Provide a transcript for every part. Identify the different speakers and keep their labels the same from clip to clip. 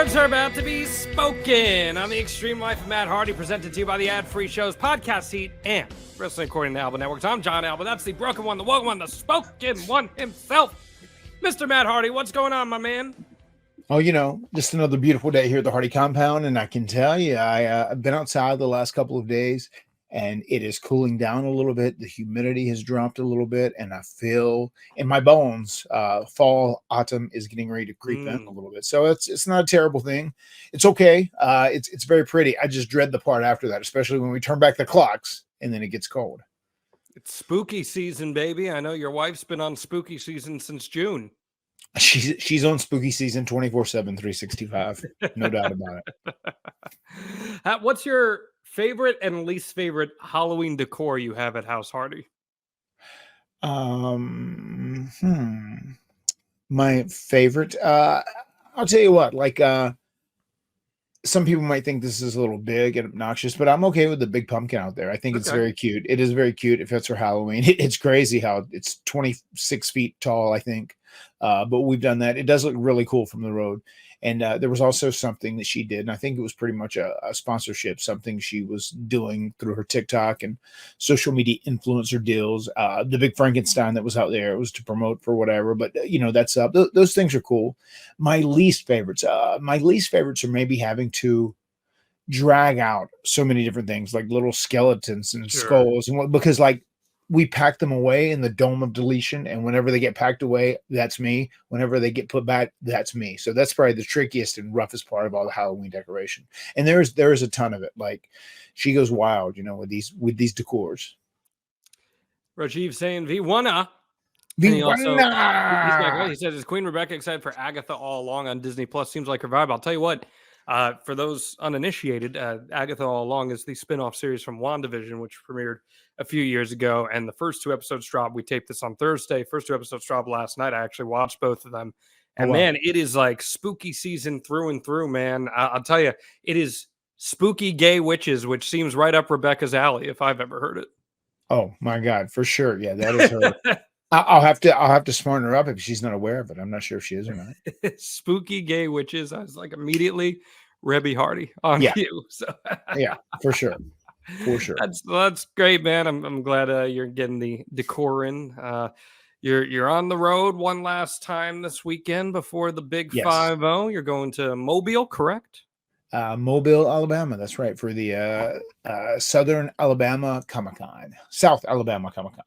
Speaker 1: Words are about to be spoken on the Extreme Life of Matt Hardy, presented to you by the Ad-Free Show's Podcast Heat and Wrestling According to Alba Networks. I'm John Alba. That's the broken one, the woke one, the spoken one himself, Mr. Matt Hardy. What's going on, my man?
Speaker 2: Oh, you know, just another beautiful day here at the Hardy compound, and I can tell you, I've been outside the last couple of days, and it is cooling down a little bit. The humidity has dropped a little bit, and I feel in my bones, fall, autumn is getting ready to creep in a little bit. So it's not a terrible thing. It's okay. It's very pretty. I just dread the part after that, especially when we turn back the clocks and then it gets cold.
Speaker 1: It's spooky season, baby. I know your wife's been on spooky season since June.
Speaker 2: She's on spooky season 24/7, 365. No doubt about
Speaker 1: it. What's your favorite and least favorite Halloween decor you have at House Hardy?
Speaker 2: My favorite, I'll tell you what, like, some people might think this is a little big and obnoxious, but I'm okay with the big pumpkin out there. I think it's very cute. It is very cute if it's for Halloween. It's crazy how it's 26 feet tall, I think. But we've done that. It does look really cool from the road. And there was also something that she did, and I think it was pretty much a sponsorship, something she was doing through her TikTok and social media influencer deals. The big Frankenstein that was out there, it was to promote for whatever, but you know, that's up. Those things are cool. My least favorites are maybe having to drag out so many different things, like little skeletons and skulls, and because like we pack them away in the dome of deletion, and whenever they get packed away, that's me. Whenever they get put back, that's me. So that's probably the trickiest and roughest part of all the Halloween decoration. And there is a ton of it. Like, she goes wild, you know, with these decors.
Speaker 1: Rajiv saying V1. He says, is Queen Rebecca excited for Agatha All Along on Disney Plus? Seems like her vibe. I'll tell you what. For those uninitiated, Agatha All Along is the spin-off series from WandaVision, which premiered a few years ago, and the first two episodes dropped. We taped this on Thursday. First two episodes dropped last night. I actually watched both of them, and man, it is like spooky season through and through, man. I'll tell you, it is spooky gay witches, which seems right up Rebecca's alley if I've ever heard it.
Speaker 2: Oh my God, for sure. Yeah, that is her. I'll have to smarten her up if she's not aware of it. I'm not sure if she is or not.
Speaker 1: Spooky gay witches. I was like immediately Rebby Hardy on you. So
Speaker 2: yeah, for sure. For sure.
Speaker 1: That's great, man. I'm glad you're getting the decor in. You're on the road one last time this weekend before the big 5-0. You're going to Mobile, correct?
Speaker 2: Mobile, Alabama. That's right, for the Southern Alabama Comic-Con. South Alabama Comic-Con.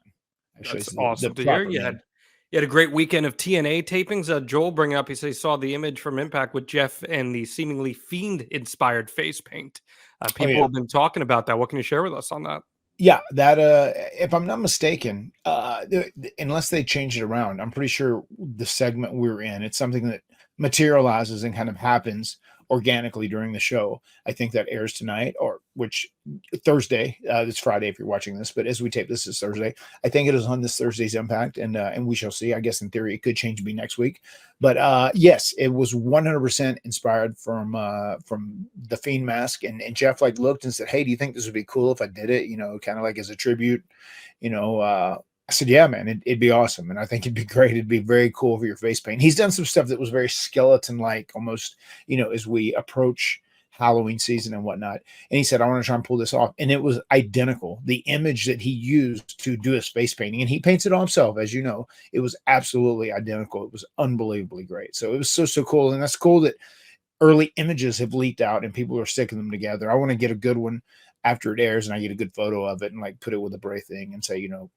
Speaker 1: That's awesome to hear. You had a great weekend of TNA tapings. Joel bring up, he said he saw the image from Impact with Jeff and the seemingly Fiend-inspired face paint. People have been talking about that. What can you share with us on that?
Speaker 2: Yeah, that if I'm not mistaken, unless they change it around, I'm pretty sure the segment we're in, it's something that materializes and kind of happens organically during the show. I think that airs tonight, or which Thursday. It's Friday if you're watching this, but as we tape this is Thursday. I think it is on this Thursday's Impact, and we shall see. I guess in theory it could change me next week, but yes, it was 100% inspired from the Fiend mask, and Jeff like looked and said, "Hey, do you think this would be cool if I did it? You know, kind of like as a tribute, you know." I said, yeah, man, it'd be awesome. And I think it'd be great. It'd be very cool for your face paint. He's done some stuff that was very skeleton-like, almost, you know, as we approach Halloween season and whatnot. And he said, I want to try and pull this off. And it was identical. The image that he used to do his face painting, and he paints it all himself, as you know, it was absolutely identical. It was unbelievably great. So it was so cool. And that's cool that early images have leaked out and people are sticking them together. I want to get a good one after it airs and I get a good photo of it and like put it with a Bray thing and say, you know,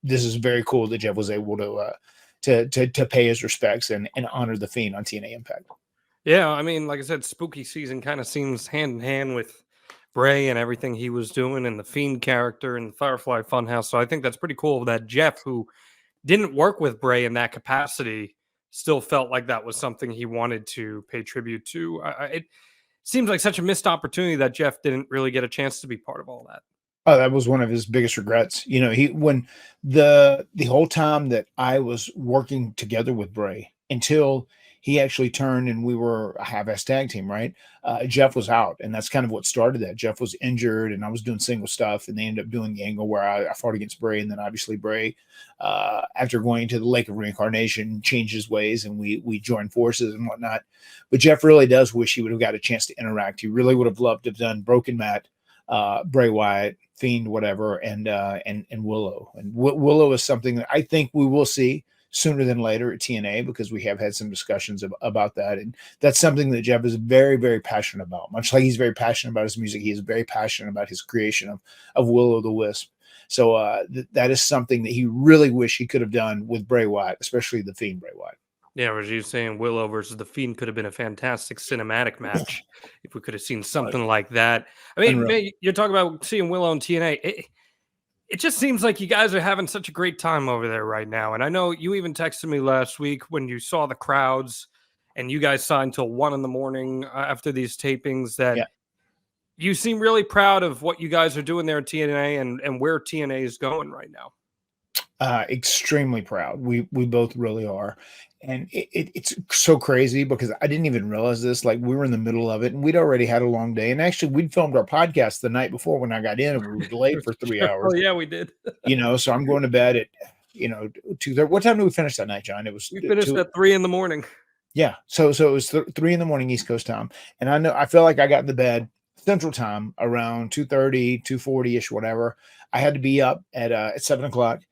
Speaker 2: this is very cool that Jeff was able to pay his respects and honor the Fiend on TNA Impact.
Speaker 1: Yeah, I mean, like I said, spooky season kind of seems hand in hand with Bray and everything he was doing and the Fiend character and the Firefly Funhouse. So I think that's pretty cool that Jeff, who didn't work with Bray in that capacity, still felt like that was something he wanted to pay tribute to. It seems like such a missed opportunity that Jeff didn't really get a chance to be part of all that.
Speaker 2: Oh, that was one of his biggest regrets. You know, when the whole time that I was working together with Bray until he actually turned and we were a half-ass tag team, right? Jeff was out, and that's kind of what started that. Jeff was injured, and I was doing single stuff, and they ended up doing the angle where I fought against Bray, and then obviously Bray, after going to the Lake of Reincarnation, changed his ways, and we joined forces and whatnot. But Jeff really does wish he would have got a chance to interact. He really would have loved to have done Broken Matt, Bray Wyatt, Fiend, whatever, and Willow. And Willow is something that I think we will see sooner than later at TNA, because we have had some discussions about that. And that's something that Jeff is very, very passionate about. Much like he's very passionate about his music, he is very passionate about his creation of Will-O-the-Wisp. So that is something that he really wish he could have done with Bray Wyatt, especially the Fiend Bray Wyatt.
Speaker 1: Yeah, as you saying, Willow versus the Fiend could have been a fantastic cinematic match if we could have seen something like that. I mean, man, you're talking about seeing Willow and TNA. It just seems like you guys are having such a great time over there right now. And I know you even texted me last week when you saw the crowds and you guys signed till 1 a.m. After these tapings, that you seem really proud of what you guys are doing there at TNA and where TNA is going right now.
Speaker 2: Extremely proud. We both really are. And it's so crazy because I didn't even realize this. Like, we were in the middle of it and we'd already had a long day. And actually, we'd filmed our podcast the night before when I got in, and we were delayed for 3 hours.
Speaker 1: Oh, yeah, we did.
Speaker 2: So I'm going to bed at, 2:30. What time did we finish that night, John?
Speaker 1: We finished at 3 a.m.
Speaker 2: Yeah. So it was 3 a.m. East Coast time. And I feel like I got into bed Central time around 2:30, 2:40-ish, whatever. I had to be up at 7 o'clock.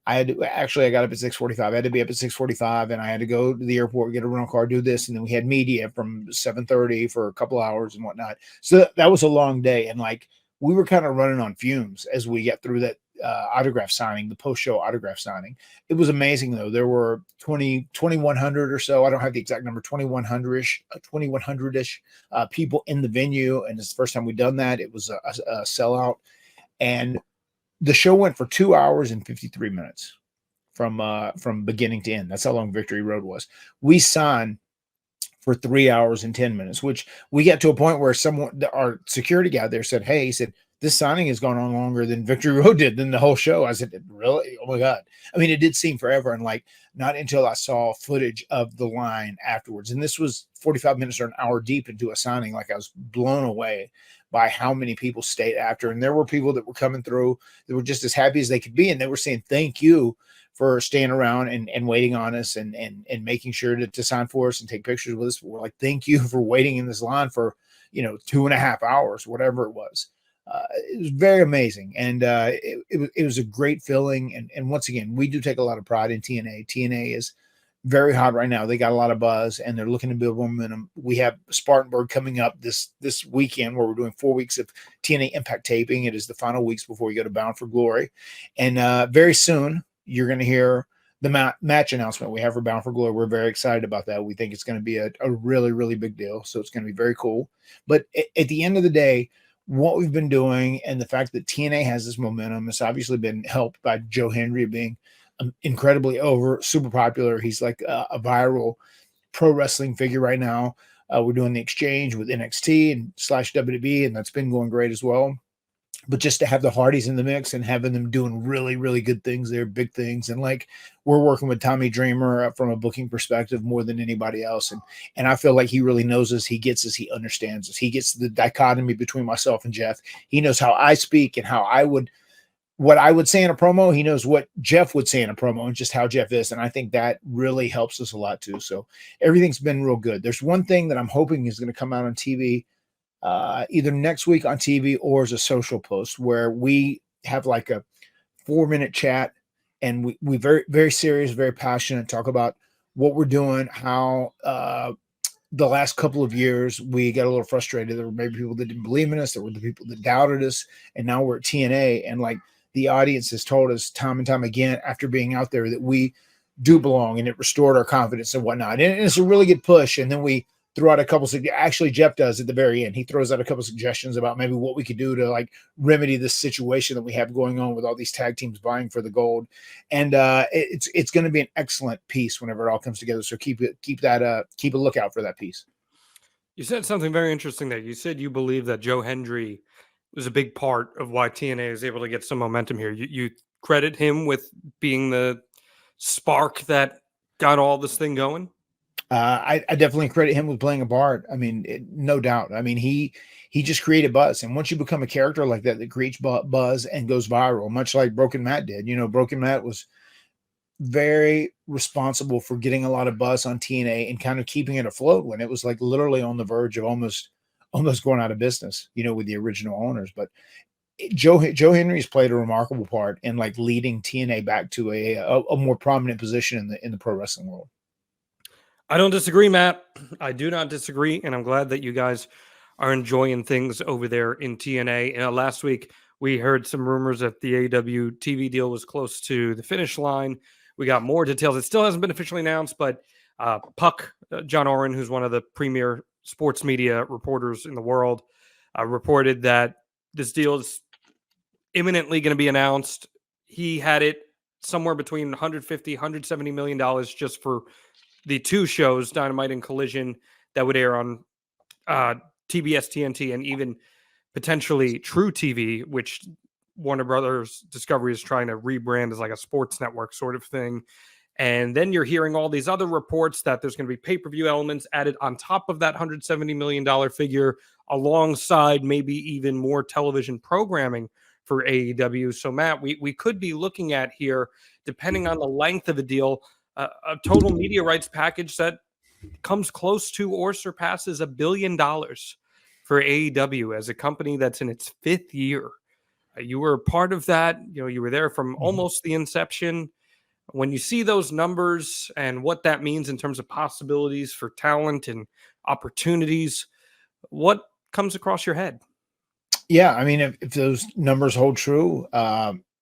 Speaker 2: I got up at 6:45. I had to be up at 6:45, and I had to go to the airport, get a rental car, do this, and then we had media from 7:30 for a couple hours and whatnot. So that was a long day, and like, we were kind of running on fumes as we get through that autograph signing, the post-show autograph signing. It was amazing though. There were 2,100 or so. I don't have the exact number, 2,100-ish people in the venue, and it's the first time we'd done that. It was a sellout, and the show went for 2 hours and 53 minutes from beginning to end. That's how long Victory Road was. We signed for 3 hours and 10 minutes, which we got to a point where our security guy there said, "Hey," he said, "this signing has gone on longer than Victory Road did, than the whole show." I said, "Really? Oh my God." I mean, it did seem forever. And like, not until I saw footage of the line afterwards, and this was 45 minutes or an hour deep into a signing, like, I was blown away by how many people stayed after. And there were people that were coming through that were just as happy as they could be. And they were saying, "Thank you for staying around and waiting on us and making sure to sign for us and take pictures with us." We're like, "Thank you for waiting in this line for, 2.5 hours, whatever it was." It was very amazing. And it was a great feeling. And once again, we do take a lot of pride in TNA. TNA is very hot right now. They got a lot of buzz and they're looking to build momentum. We have Spartanburg coming up this weekend, where we're doing 4 weeks of TNA Impact taping. It is the final weeks before we go to Bound for Glory. And very soon you're going to hear the match announcement we have for Bound for Glory. We're very excited about that. We think it's going to be a really, really big deal. So it's going to be very cool. But at the end of the day, what we've been doing and the fact that TNA has this momentum has obviously been helped by Joe Hendry being incredibly super popular. He's like a viral pro wrestling figure right now. We're doing the exchange with NXT and /WWE, and that's been going great as well. But just to have the Hardys in the mix and having them doing really, really good things, they're big things. And like, we're working with Tommy Dreamer from a booking perspective more than anybody else. And I feel like he really knows us. He gets us. He understands us. He gets the dichotomy between myself and Jeff. He knows how I speak and what I would say in a promo. He knows what Jeff would say in a promo and just how Jeff is. And I think that really helps us a lot too. So everything's been real good. There's one thing that I'm hoping is going to come out on TV, either next week on TV or as a social post, where we have like a 4-minute chat and we very, very serious, very passionate, talk about what we're doing, how the last couple of years we got a little frustrated. There were maybe people that didn't believe in us. There were the people that doubted us. And now we're at TNA, and like, the audience has told us time and time again after being out there that we do belong, and it restored our confidence and whatnot. And it's a really good push. And then we threw out a couple of, actually Jeff does at the very end. He throws out a couple of suggestions about maybe what we could do to like remedy this situation that we have going on with all these tag teams vying for the gold. And it's going to be an excellent piece whenever it all comes together. So keep a lookout for that piece.
Speaker 1: You said something very interesting there. You said you believe that Joe Hendry was a big part of why TNA is able to get some momentum here. You credit him with being the spark that got all this thing going?
Speaker 2: I definitely credit him with playing a part. I mean, no doubt. I mean, he just created buzz, and once you become a character like that that creates buzz and goes viral, much like Broken Matt did. You know, Broken Matt was very responsible for getting a lot of buzz on TNA and kind of keeping it afloat when it was like literally on the verge of almost going out of business. You know, with the original owners, but Joe Henry's played a remarkable part in like leading TNA back to a more prominent position in the pro wrestling world.
Speaker 1: I don't disagree, Matt. I do not disagree, and I'm glad that you guys are enjoying things over there in TNA. Last week we heard some rumors that the AEW TV deal was close to the finish line. We got more details. It still hasn't been officially announced, but Puck, John Oren, who's one of the premier sports media reporters in the world, reported that this deal is imminently going to be announced. He had it somewhere between 150, 170 million dollars just for the two shows, Dynamite and Collision, that would air on TBS, TNT, and even potentially True TV, which Warner Brothers Discovery is trying to rebrand as like a sports network sort of thing. And then you're hearing all these other reports that there's going to be pay-per-view elements added on top of that $170 million figure, alongside maybe even more television programming for AEW. So, Matt, we could be looking at here, depending on the length of a deal, a total media rights package that comes close to or surpasses $1 billion for AEW as a company that's in its fifth year. You were a part of that. You know, you were there from almost the inception. When you see those numbers and what that means in terms of possibilities for talent and opportunities, what comes across your head?
Speaker 2: Yeah, I mean, if those numbers hold true,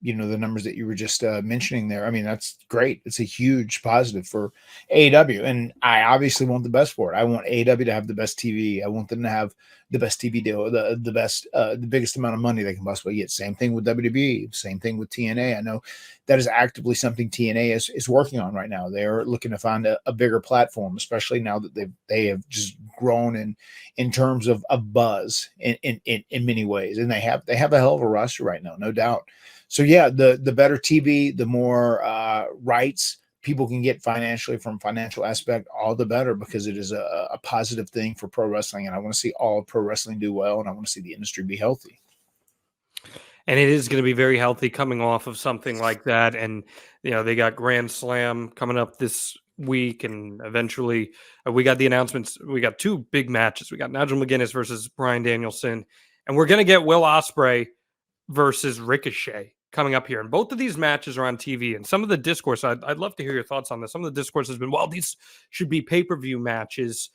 Speaker 2: you know, the numbers that you were just mentioning there, I mean, that's great. It's a huge positive for AEW, and I obviously want the best for it. I want AEW to have the best TV. I want them to have the best TV deal, the best, the biggest amount of money they can possibly get. Same thing with WWE. Same thing with TNA. I know that is actively something TNA is working on right now. They're looking to find a bigger platform, especially now that they have just grown in terms of buzz in many ways, and they have a hell of a roster right now, no doubt. So yeah, the better TV, the more rights people can get financially from financial aspect, all the better, because it is a positive thing for pro wrestling. And I want to see all of pro wrestling do well, and I want to see the industry be healthy.
Speaker 1: And it is going to be very healthy coming off of something like that. And, you know, they got Grand Slam coming up this week, and eventually we got the announcements. We got two big matches. We got Nigel Mcguinness versus Bryan Danielson, and we're going to get Will Ospreay versus Ricochet coming up here. And both of these matches are on TV. And some of the discourse, I'd love to hear your thoughts on this. Some of the discourse has been, well, these should be pay-per-view matches.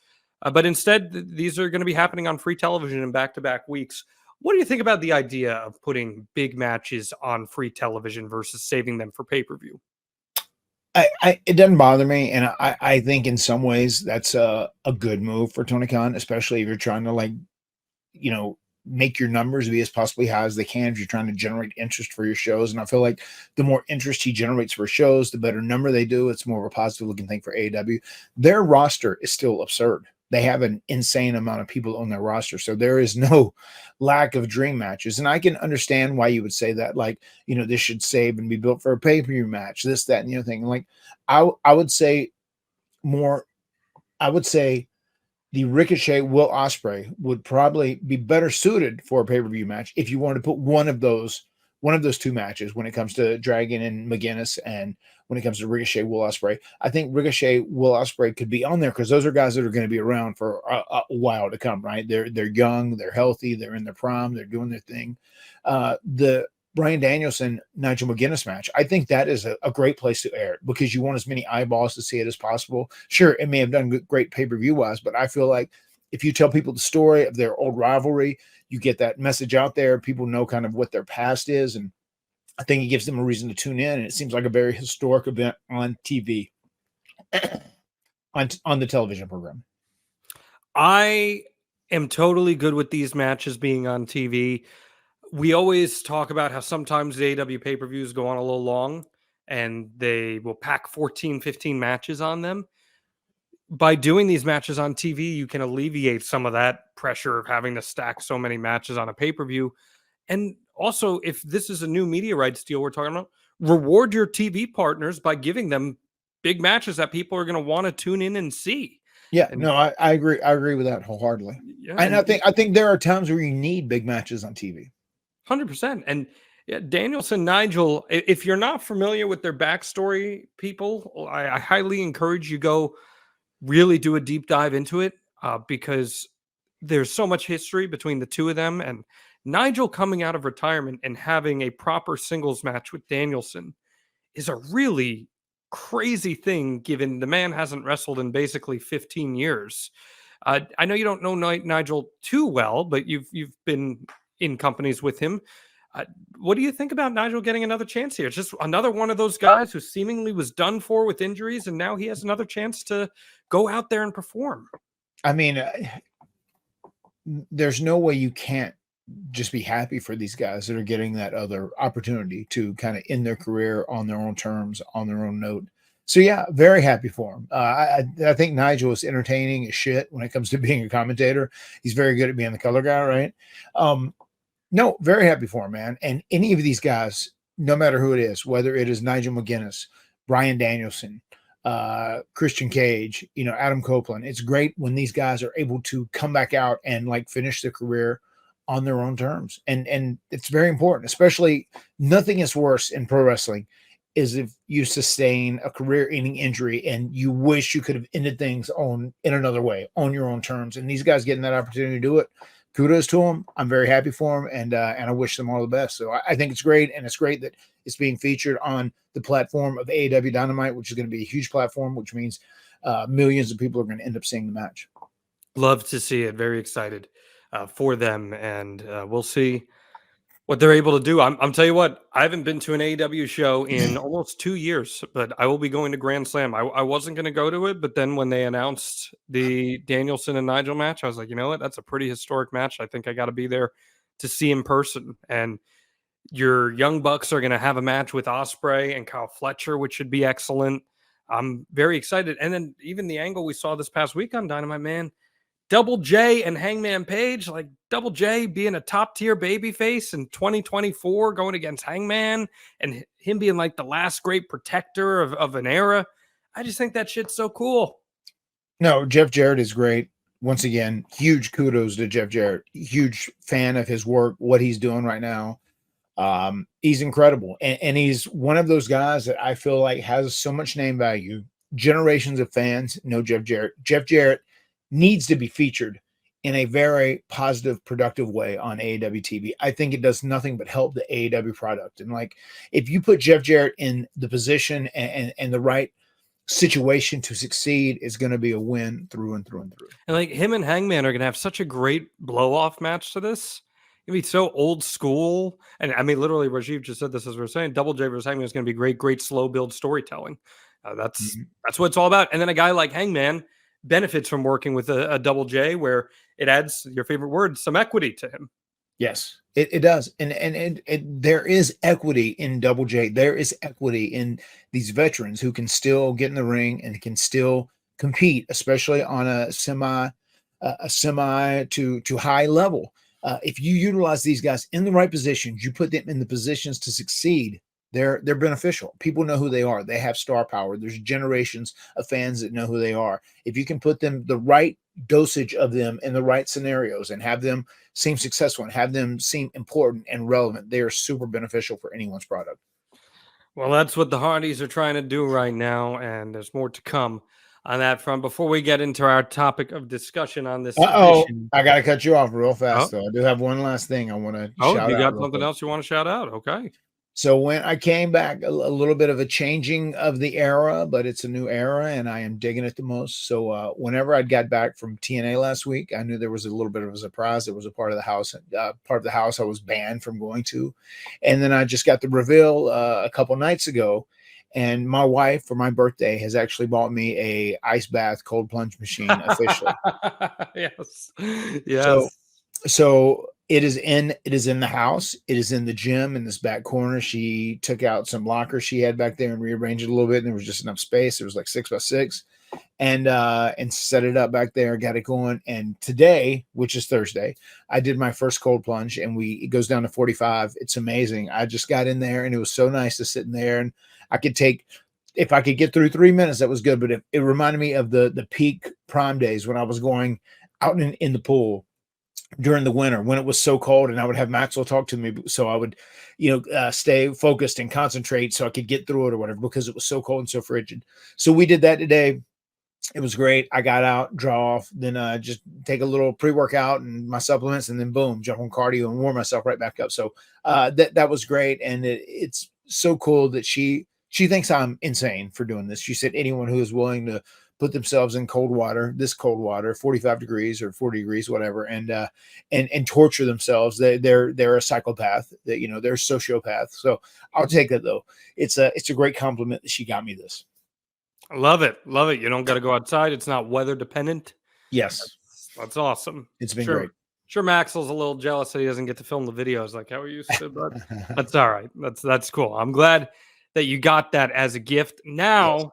Speaker 1: But instead, these are going to be happening on free television in back-to-back weeks. What do you think about the idea of putting big matches on free television versus saving them for pay-per-view?
Speaker 2: It doesn't bother me, and I think in some ways that's a good move for Tony Khan, especially if you're trying to, like, you know, make your numbers be as possibly high as they can if you're trying to generate interest for your shows. And I feel like the more interest he generates for shows, the better number they do. It's more of a positive looking thing for AEW. Their roster is still absurd. They have an insane amount of people on their roster. So there is no lack of dream matches. And I can understand why you would say that, like, you know, this should save and be built for a pay-per-view match, this, that, and the other thing. Like, I would say more, I would say the Ricochet Will Ospreay would probably be better suited for a pay-per-view match if you wanted to put one of those two matches when it comes to Dragon and McGuinness, and when it comes to Ricochet Will Ospreay. I think Ricochet Will Ospreay could be on there because those are guys that are going to be around for a while to come, right? They're young, they're healthy, they're in their prime, they're doing their thing. The Bryan Danielson, Nigel McGuinness match, I think that is a great place to air it because you want as many eyeballs to see it as possible. Sure, it may have done great pay-per-view wise, but I feel like if you tell people the story of their old rivalry, you get that message out there. People know kind of what their past is, and I think it gives them a reason to tune in. And it seems like a very historic event on TV, on the television program.
Speaker 1: I am totally good with these matches being on TV. We always talk about how sometimes the AEW pay-per-views go on a little long and they will pack 14, 15 matches on them. By doing these matches on TV, you can alleviate some of that pressure of having to stack so many matches on a pay-per-view. And also, if this is a new media rights deal we're talking about, reward your TV partners by giving them big matches that people are going to want to tune in and see.
Speaker 2: Yeah,
Speaker 1: And
Speaker 2: no, I agree. I agree with that wholeheartedly.
Speaker 1: yeah,
Speaker 2: And
Speaker 1: and
Speaker 2: I think there are times where you need big matches on TV.
Speaker 1: 100%. And yeah, Danielson, Nigel, if you're not familiar with their backstory, people, I highly encourage you go really do a deep dive into it, because there's so much history between the two of them. And Nigel coming out of retirement and having a proper singles match with Danielson is a really crazy thing, given the man hasn't wrestled in basically 15 years. I know you don't know Nigel too well, but you've been in companies with him. Uh, what do you think about Nigel getting another chance here? It's just another one of those guys who seemingly was done for with injuries, and now he has another chance to go out there and perform.
Speaker 2: I mean, there's no way you can't just be happy for these guys that are getting that other opportunity to kind of end their career on their own terms, on their own note. So yeah, very happy for him. I think Nigel is entertaining as shit when it comes to being a commentator. He's very good at being the color guy, right? No, very happy for him, man. And any of these guys, no matter who it is, whether it is Nigel McGuinness, Bryan Danielson, Christian Cage, Adam Copeland. It's great when these guys are able to come back out and like finish their career on their own terms. And it's very important, especially nothing is worse in pro wrestling is if you sustain a career-ending injury and you wish you could have ended things in another way, on your own terms. And these guys getting that opportunity to do it, kudos to them. I'm very happy for them, and I wish them all the best. So I think it's great, and it's great that it's being featured on the platform of AEW Dynamite, which is going to be a huge platform, which means millions of people are going to end up seeing the match.
Speaker 1: Love to see it. Very excited for them, and we'll see what they're able to do. I'm tell you what, I haven't been to an AEW show in almost 2 years, but I will be going to Grand Slam. I wasn't going to go to it, but then when they announced the Danielson and Nigel match, I was like, you know what? That's a pretty historic match. I think I got to be there to see in person. And your Young Bucks are going to have a match with Ospreay and Kyle Fletcher, which should be excellent. I'm very excited. And then even the angle we saw this past week on Dynamite, man, Double J and Hangman Page, like Double J being a top tier babyface in 2024, going against Hangman, and him being like the last great protector of an era. I just think that shit's so cool.
Speaker 2: No, Jeff Jarrett is great. Once again, huge kudos to Jeff Jarrett. Huge fan of his work, what he's doing right now. He's incredible. And he's one of those guys that I feel like has so much name value. Generations of fans know Jeff Jarrett. Jeff Jarrett needs to be featured in a very positive, productive way on AEW TV. I think it does nothing but help the AEW product. And like, if you put Jeff Jarrett in the position and the right situation to succeed, is going to be a win through and through and through.
Speaker 1: And like him and Hangman are going to have such a great blow off match to this. It'd be so old school. And I mean, literally, Rajiv just said this as we're saying. Double J versus Hangman is going to be great slow build storytelling. That's what it's all about. And then a guy like Hangman benefits from working with a Double J, where it adds, your favorite word, some equity to him.
Speaker 2: Yes, it does. And there is equity in Double J. There is equity in these veterans who can still get in the ring and can still compete, especially on a semi to high level. If you utilize these guys in the right positions, you put them in the positions to succeed, they're beneficial. People know who they are. They have star power. There's generations of fans that know who they are. If you can put them, the right dosage of them in the right scenarios, and have them seem successful and have them seem important and relevant, they are super beneficial for anyone's product.
Speaker 1: Well, that's what the Hardys are trying to do right now, and there's more to come on that front. Before we get into our topic of discussion on this edition,
Speaker 2: I got to cut you off real fast,
Speaker 1: Oh.
Speaker 2: though. I do have one last thing I want to
Speaker 1: Oh,
Speaker 2: shout
Speaker 1: you
Speaker 2: out.
Speaker 1: got
Speaker 2: real
Speaker 1: something
Speaker 2: quick.
Speaker 1: else you want to shout out? Okay.
Speaker 2: So when I came back, a little bit of a changing of the era, but it's a new era, and I am digging it the most. So whenever I got back from TNA last week, I knew there was a little bit of a surprise. There was a part of the house I was banned from going to, and then I just got the reveal a couple nights ago. And my wife, for my birthday, has actually bought me a ice bath cold plunge machine officially.
Speaker 1: Yes.
Speaker 2: So it is in the house. It is in the gym in this back corner. She took out some lockers she had back there and rearranged it a little bit, and there was just enough space. It was like 6x6, and set it up back there, got it going. And today, which is Thursday, I did my first cold plunge, and it goes down to 45. It's amazing. I just got in there, and it was so nice to sit in there, and I could take if I could get through 3 minutes, that was good. But it reminded me of the peak prime days when I was going out in the pool during the winter when it was so cold, and I would have Maxwell talk to me, so I would, stay focused and concentrate so I could get through it or whatever, because it was so cold and so frigid. So we did that today. It was great. I got out, draw off, then just take a little pre-workout and my supplements, and then boom, jump on cardio and warm myself right back up. So that was great, and it's so cool that she thinks I'm insane for doing this. She said anyone who is willing to put themselves in cold water, 45 degrees or 40 degrees, whatever, and torture themselves, they're a psychopath. That they're a sociopath. So I'll take that though. It's a great compliment that she got me this.
Speaker 1: I love it. Love it. You don't got to go outside. It's not weather dependent.
Speaker 2: Yes,
Speaker 1: That's awesome.
Speaker 2: it's been
Speaker 1: Sure.
Speaker 2: great.
Speaker 1: Sure, Maxwell's a little jealous that he doesn't get to film the videos like how we used to, but that's all right. That's cool. I'm glad that you got that as a gift. Now,
Speaker 2: Yes.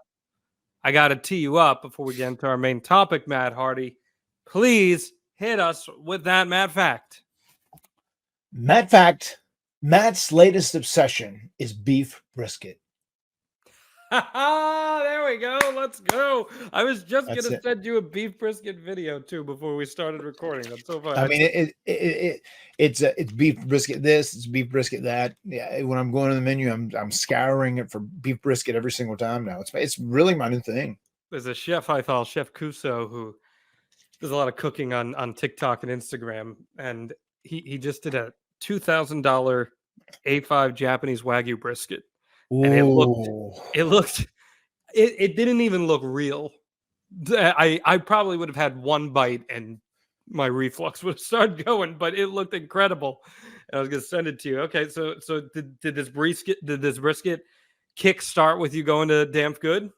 Speaker 1: I got to tee you up before we get into our main topic, Matt Hardy. Please hit us with that Matt fact.
Speaker 2: Matt fact: Matt's latest obsession is beef brisket.
Speaker 1: There we go. Let's go. I was just going
Speaker 2: That's
Speaker 1: to
Speaker 2: it.
Speaker 1: send you a beef brisket video too before we started recording. That's so funny.
Speaker 2: I mean, it's beef brisket this, it's beef brisket that. Yeah, when I'm going to the menu, I'm scouring it for beef brisket every single time now. It's really my new thing.
Speaker 1: There's a chef I follow, Chef Kuso, who does a lot of cooking on TikTok and Instagram, and he just did a $2,000 A5 Japanese Wagyu brisket, and
Speaker 2: Ooh.
Speaker 1: it didn't even look real. I probably would have had one bite and my reflux would have started going, but it looked incredible. And I was gonna send it to you. Okay, so did this brisket kick start with you going to Damn Good?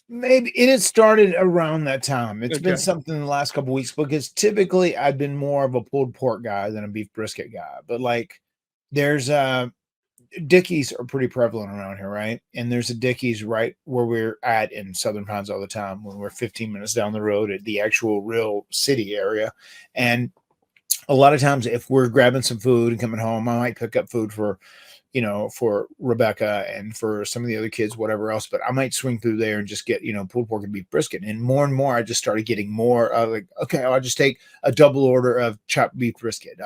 Speaker 2: Maybe it had started around that time. It's been
Speaker 1: Okay.
Speaker 2: something in the last couple weeks, because typically I've been more of a pulled pork guy than a beef brisket guy. But like, there's Dickies are pretty prevalent around here, right? And there's a Dickies right where we're at in Southern Pines all the time when we're 15 minutes down the road at the actual real city area. And a lot of times, if we're grabbing some food and coming home, I might pick up food for Rebecca and for some of the other kids, whatever else. But I might swing through there and just get, pulled pork and beef brisket. And more, I just started getting more like, okay, I'll just take a double order of chopped beef brisket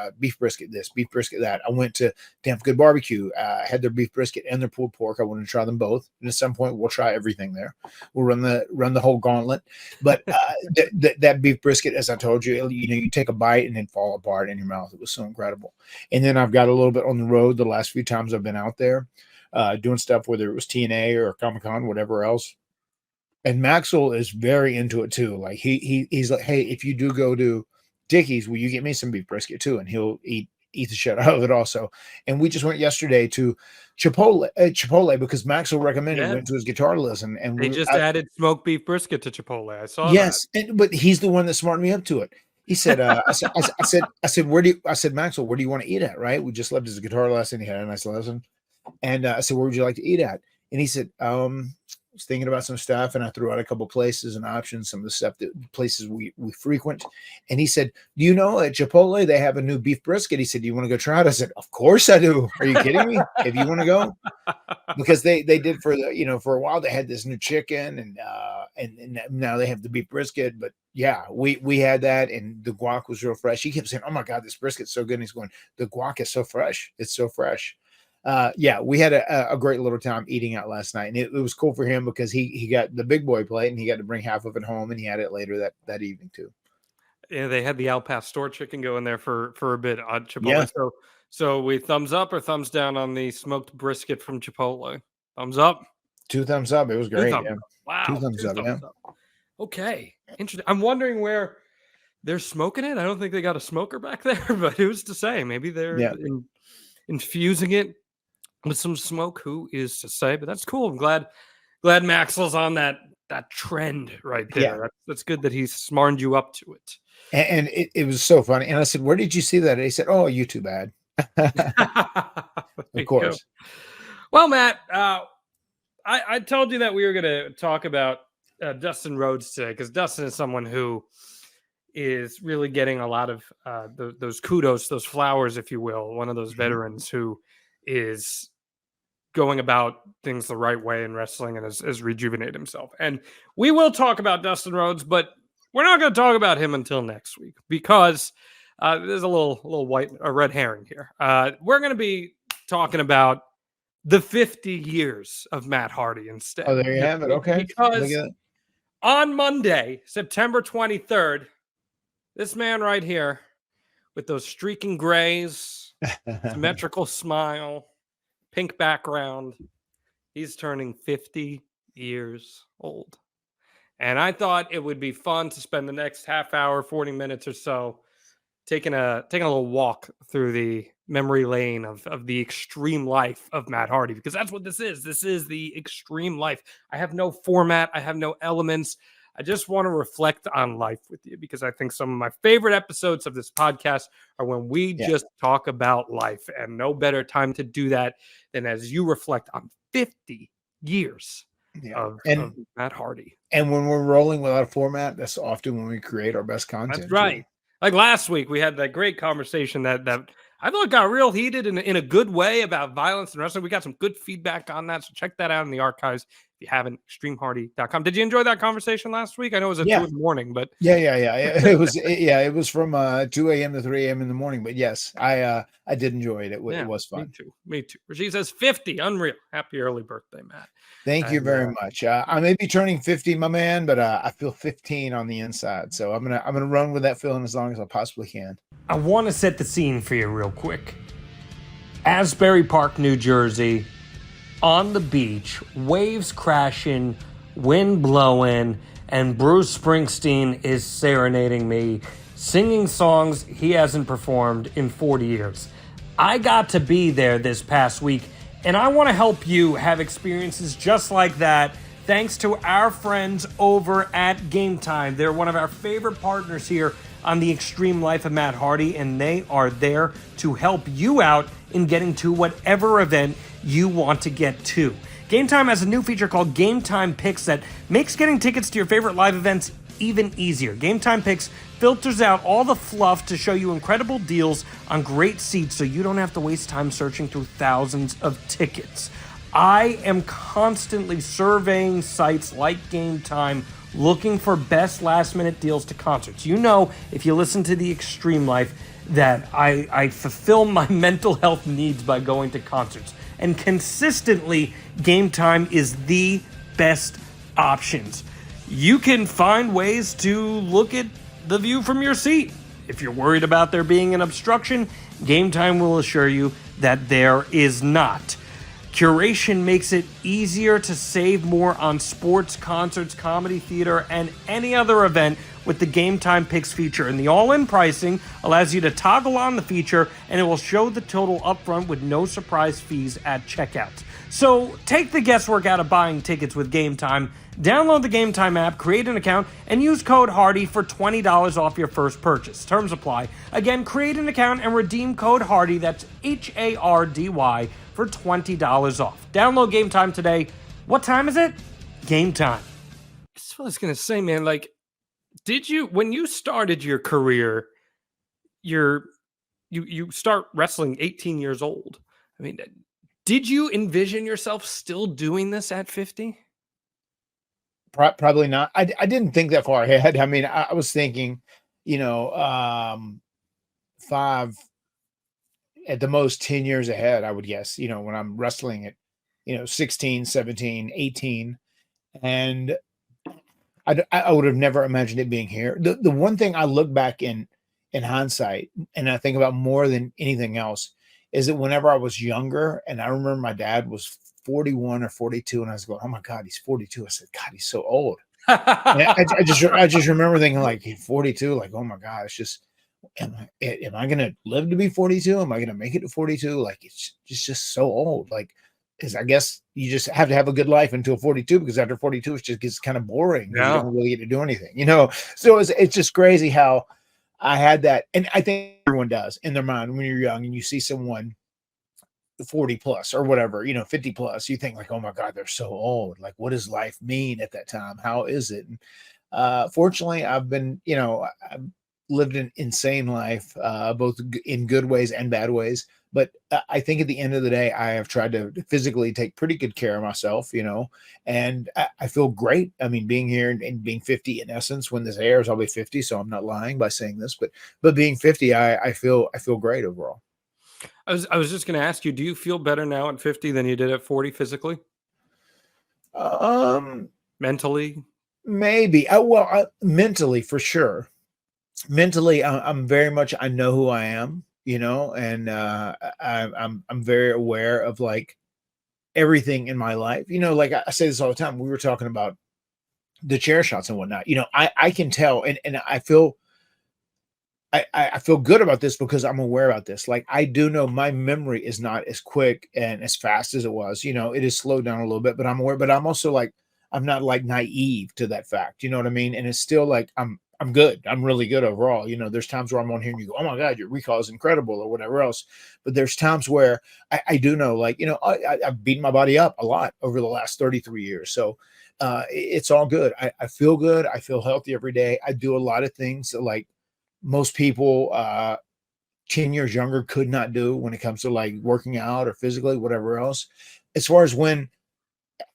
Speaker 2: this, beef brisket that. I went to Damn Good Barbecue, had their beef brisket and their pulled pork. I wanted to try them both. And at some point, we'll try everything there. We'll run the whole gauntlet. But that beef brisket, as I told you, you take a bite and then fall apart in your mouth. It was so incredible. And then I've got a little bit on the road the last few times I've been out there doing stuff, whether it was TNA or Comic-Con, whatever else. And Maxwell is very into it too. Like he's like, hey, if you do go to Dickies, will you get me some beef brisket too? And he'll eat the shit out of it also. And we just went yesterday to Chipotle because Maxwell recommended.
Speaker 1: Yeah.
Speaker 2: Went to his guitar lesson, and
Speaker 1: They just added smoked beef brisket to Chipotle. I saw
Speaker 2: yes, but he's the one that smartened me up to it. He said, I said, Maxwell, where do you want to eat at? Right. We just left his guitar lesson. He had a nice lesson. And I said, where would you like to eat at? And he said, I was thinking about some stuff, and I threw out a couple places and options, some of the stuff places we frequent. And he said, do you know at Chipotle, they have a new beef brisket? He said, do you want to go try it? I said, of course I do. Are you kidding me? If you want to go, because they did for for a while, they had this new chicken and now they have the beef brisket. But yeah, we had that, and the guac was real fresh. He kept saying, oh my God, this brisket's so good. And he's going, the guac is so fresh. It's so fresh. Yeah, we had a great little time eating out last night, and it was cool for him because he got the big boy plate and he got to bring half of it home, and he had it later that evening too.
Speaker 1: Yeah, they had the Al Pastor chicken going there for a bit on Chipotle.
Speaker 2: Yeah.
Speaker 1: So we thumbs up or thumbs down on the smoked brisket from Chipotle? Thumbs up.
Speaker 2: 2 thumbs up. It was great. Yeah.
Speaker 1: Wow.
Speaker 2: 2 thumbs up. Yeah.
Speaker 1: Okay. Interesting. I'm wondering where they're smoking it. I don't think they got a smoker back there, but who's to say? Maybe they're infusing it with some smoke. Who is to say? But that's cool. I'm glad Maxwell's on that trend right there.
Speaker 2: Yeah.
Speaker 1: That's good that he's smartened you up to it.
Speaker 2: And it was so funny. And I said, where did you see that? And he said, oh, YouTube ad. Of course.
Speaker 1: Well, Matt, I told you that we were going to talk about Dustin Rhodes today, because Dustin is someone who is really getting a lot of those kudos, those flowers, if you will. One of those veterans who is going about things the right way in wrestling and has rejuvenated himself. And we will talk about Dustin Rhodes, but we're not going to talk about him until next week because there's a little red herring here. We're going to be talking about the 50 years of Matt Hardy instead.
Speaker 2: Oh, there you have it. Okay.
Speaker 1: Because on Monday, September 23rd, this man right here with those streaking grays, symmetrical smile, pink background, he's turning 50 years old. And I thought it would be fun to spend the next half hour, 40 minutes or so taking a little walk through the memory lane of the extreme life of Matt Hardy, because that's what this is. This is the extreme life. I have no format. I have no elements. I just want to reflect on life with you, because I think some of my favorite episodes of this podcast are when we just talk about life, and no better time to do that than as you reflect on 50 years of Matt Hardy.
Speaker 2: And when we're rolling without a format, that's often when we create our best content.
Speaker 1: That's right. Like last week, we had that great conversation that I thought got real heated in a good way about violence and wrestling. We got some good feedback on that, so check that out in the archives if you haven't. Extremehardy.com. Did you enjoy that conversation last week? I know it was at 2 in the morning, but
Speaker 2: yeah. It was from 2 a.m. to 3 a.m. in the morning. But yes, I did enjoy it. It was fun.
Speaker 1: Me too. She says 50, unreal. Happy early birthday, Matt.
Speaker 2: Thank you very much. I may be turning 50, my man, but I feel 15 on the inside. So I'm gonna run with that feeling as long as I possibly can.
Speaker 3: I want to set the scene for you real quick. Asbury Park, New Jersey, on the beach, waves crashing, wind blowing, and Bruce Springsteen is serenading me, singing songs he hasn't performed in 40 years. I got to be there this past week, and I want to help you have experiences just like that thanks to our friends over at Game Time. They're one of our favorite partners here on the extreme life of Matt Hardy, and they are there to help you out in getting to whatever event you want to get to. Game Time has a new feature called Game Time Picks that makes getting tickets to your favorite live events even easier. Game Time Picks filters out all the fluff to show you incredible deals on great seats so you don't have to waste time searching through thousands of tickets. I am constantly surveying sites like Game Time looking for best last-minute deals to concerts. You know, if you listen to The Extreme Life, that I fulfill my mental health needs by going to concerts. And consistently, Game Time is the best options. You can find ways to look at the view from your seat. If you're worried about there being an obstruction, Game Time will assure you that there is not. Curation makes it easier to save more on sports, concerts, comedy, theater, and any other event with the Game Time Picks feature. And the all-in pricing allows you to toggle on the feature, and it will show the total upfront with no surprise fees at checkout. So take the guesswork out of buying tickets with Game Time. Download the Game Time app, create an account, and use code HARDY for $20 off your first purchase. Terms apply. Again, create an account and redeem code HARDY, that's HARDY, for $20 off. Download Game Time today. What time is it? Game Time.
Speaker 1: That's what I was going to say, man. Like, did you, when you started your career, you start wrestling 18 years old. I mean, did you envision yourself still doing this at 50?
Speaker 2: Probably not. I didn't think that far ahead. I mean, I was thinking, 5, at the most 10 years ahead, I would guess, when I'm wrestling at, 16, 17, 18. And I would have never imagined it being here. The one thing I look back in hindsight, and I think about more than anything else, is that whenever I was younger, and I remember my dad was 41 or 42, and I was going, "Oh my God, he's 42." I said, "God, he's so old." I just remember thinking, like, 42, like, oh my God, it's just, am I going to live to be 42? Am I going to make it to 42? Like, it's just so old. Like, because I guess you just have to have a good life until 42, because after 42, it just gets kind of boring. Yeah. You don't really get to do anything, So it's just crazy how I had that. And I think everyone does in their mind when you're young and you see someone 40 plus or whatever, 50 plus, you think like, oh my God, they're so old. Like, what does life mean at that time? How is it? And, fortunately, I've been, lived an insane life, both in good ways and bad ways. But I think at the end of the day, I have tried to physically take pretty good care of myself, and I feel great. I mean, being here and being 50 in essence, when this airs, I'll be 50. So I'm not lying by saying this, but being 50, I feel great overall.
Speaker 1: I was just going to ask you, do you feel better now at 50 than you did at 40 physically? Mentally?
Speaker 2: Maybe. Mentally for sure. Mentally, I'm very much, I know who I am, and I'm very aware of like everything in my life. Like I say this all the time. We were talking about the chair shots and whatnot. I can tell, and I feel good about this because I'm aware about this. Like I do know my memory is not as quick and as fast as it was. It is slowed down a little bit, but I'm aware. But I'm also like, I'm not like naive to that fact. You know what I mean? And it's still like I'm good. I'm really good overall. There's times where I'm on here and you go, oh my God, your recall is incredible or whatever else. But there's times where I do know, like, I've beaten my body up a lot over the last 33 years. So it's all good. I feel good. I feel healthy every day. I do a lot of things that like most people 10 years younger could not do when it comes to like working out or physically, whatever else. As far as when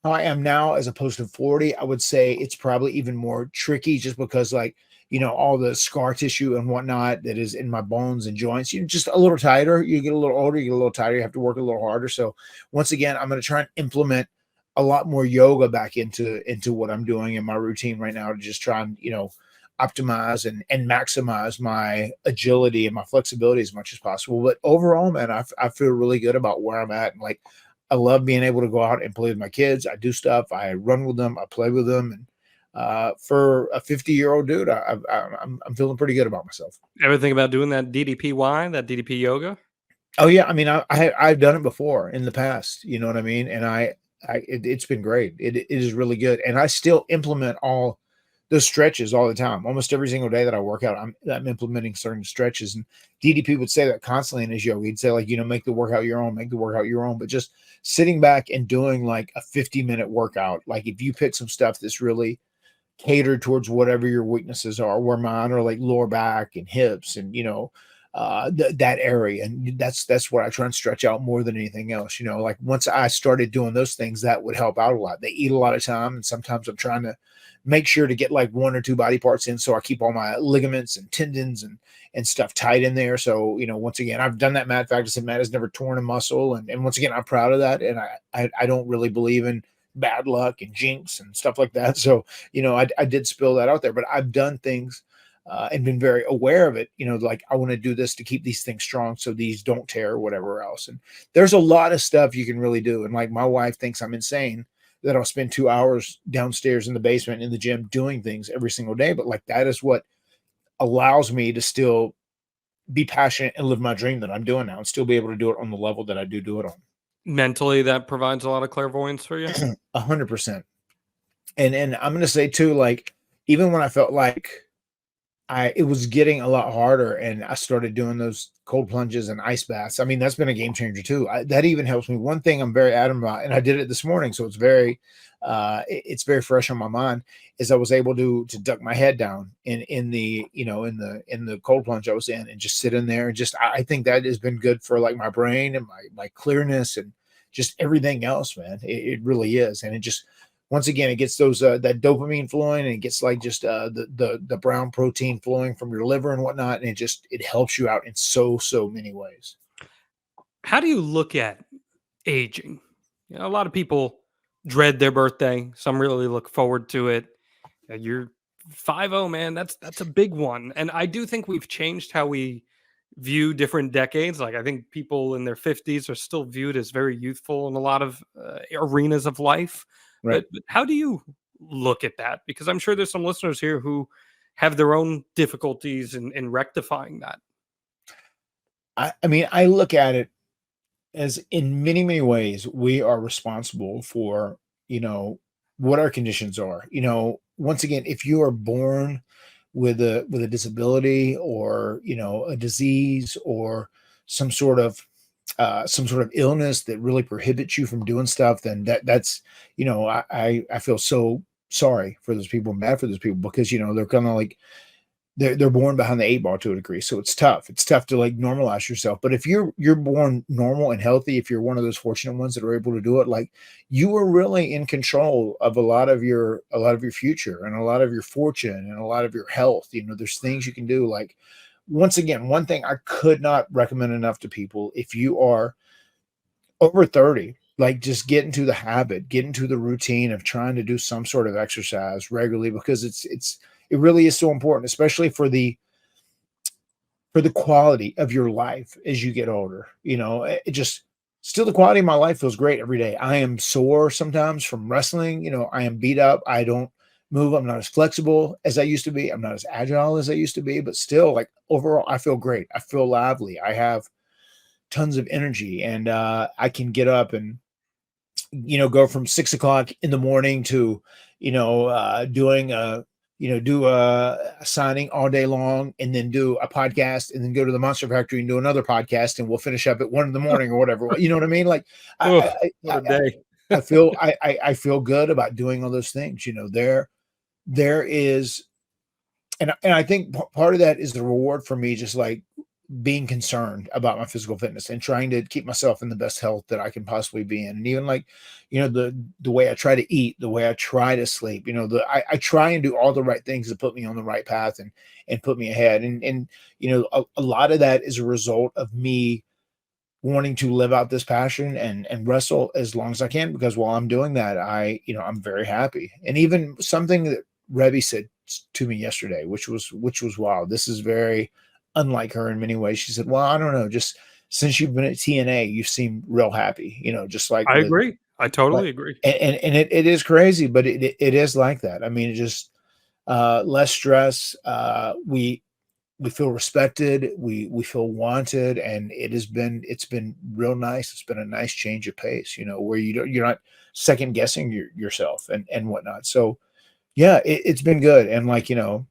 Speaker 2: I am now as opposed to 40, I would say it's probably even more tricky just because like, all the scar tissue and whatnot that is in my bones and joints, you're just a little tighter. You get a little older, you get a little tighter, you have to work a little harder. So once again, I'm going to try and implement a lot more yoga back into what I'm doing in my routine right now to just try and, optimize and maximize my agility and my flexibility as much as possible. But overall, man, I feel really good about where I'm at. And like, I love being able to go out and play with my kids. I do stuff. I run with them. I play with them. And for a 50-year-old dude, I'm feeling pretty good about myself.
Speaker 1: Ever think about doing that DDPY, that DDP yoga?
Speaker 2: Oh yeah, I mean, I've done it before in the past. You know what I mean? And it's been great. It is really good. And I still implement all those stretches all the time. Almost every single day that I work out, I'm implementing certain stretches. And DDP would say that constantly in his yoga. He'd say like, make the workout your own, make the workout your own. But just sitting back and doing like a 50-minute workout, like if you pick some stuff that's really catered towards whatever your weaknesses are, where mine are like lower back and hips and, that area. And that's what I try and stretch out more than anything else. Like once I started doing those things, that would help out a lot. They eat a lot of time. And sometimes I'm trying to make sure to get like one or two body parts in. So I keep all my ligaments and tendons and stuff tight in there. So, once again, I've done that Matt practice and Matt has never torn a muscle. And once again, I'm proud of that. And I don't really believe in bad luck and jinx and stuff like that. So, I did spill that out there, but I've done things and been very aware of it, like I want to do this to keep these things strong so these don't tear or whatever else. And there's a lot of stuff you can really do. And like my wife thinks I'm insane that I'll spend 2 hours downstairs in the basement in the gym doing things every single day. But like that is what allows me to still be passionate and live my dream that I'm doing now and still be able to do it on the level that I do it on.
Speaker 1: Mentally, that provides a lot of clairvoyance for you.
Speaker 2: 100%. And I'm going to say too, like, even when I felt like it was getting a lot harder and I started doing those cold plunges and ice baths. I mean, that's been a game changer too. That even helps me. One thing I'm very adamant about, and I did it this morning, so it's very fresh on my mind, is I was able to duck my head down in the cold plunge I was in and just sit in there. And just, I think that has been good for like my brain and my clearness and just everything else, man. It really is. And it just, once again, it gets those that dopamine flowing, and it gets like just the brown protein flowing from your liver and whatnot, and it helps you out in so many ways.
Speaker 1: How do you look at aging? A lot of people dread their birthday. Some really look forward to it. You're 50, man. That's a big one, and I do think we've changed how we view different decades. Like I think people in their 50s are still viewed as very youthful in a lot of arenas of life.
Speaker 2: Right.
Speaker 1: But how do you look at that? Because I'm sure there's some listeners here who have their own difficulties in rectifying that.
Speaker 2: I mean, I look at it as in many ways, we are responsible for, what our conditions are. Once again, if you are born with a disability or, a disease or some sort of illness that really prohibits you from doing stuff, then that's, I feel so sorry for those people, mad for those people, because, they're kind of like, they're born behind the 8 ball to a degree. So it's tough. It's tough to like normalize yourself. But if you're born normal and healthy, if you're one of those fortunate ones that are able to do it, like you are really in control of a lot of your future and a lot of your fortune and a lot of your health. You know, there's things you can do. Like once again, one thing I could not recommend enough to people, if you are over 30, like just get into the habit, get into the routine of trying to do some sort of exercise regularly, because it really is so important, especially for the quality of your life as you get older. You know, it just still the quality of my life feels great every day. I am sore sometimes from wrestling. You know, I am beat up. I don't move. I'm not as flexible as I used to be. I'm not as agile as I used to be, but still, like overall, I feel great. I feel lively. I have tons of energy, and I can get up and, you know, go from 6 o'clock in the morning to, you know, doing do a signing all day long, and then do a podcast, and then go to the Monster Factory and do another podcast, and we'll finish up at 1 in the morning or whatever. You know what I mean? Like
Speaker 1: Oof, what a day.
Speaker 2: I feel good about doing all those things. You know, there is, and I think part of that is the reward for me, just like being concerned about my physical fitness and trying to keep myself in the best health that I can possibly be in. And even like, you know, the way I try to eat, the way I try to sleep, you know, I try and do all the right things to put me on the right path and put me ahead. And, you know, a lot of that is a result of me wanting to live out this passion and wrestle as long as I can, because while I'm doing that, I'm very happy. And even something that Rebby said to me yesterday, which was wild. This is very unlike her in many ways. She said, well, I don't know, just since you've been at TNA, you seem real happy, you know, just like
Speaker 1: I agree. I totally agree.
Speaker 2: And it is crazy, but it is like that. I mean, it just less stress. We feel respected, we feel wanted, and it's been real nice. It's been a nice change of pace, you know, where you're not second guessing yourself and whatnot. So yeah, it's been good. And like, you know,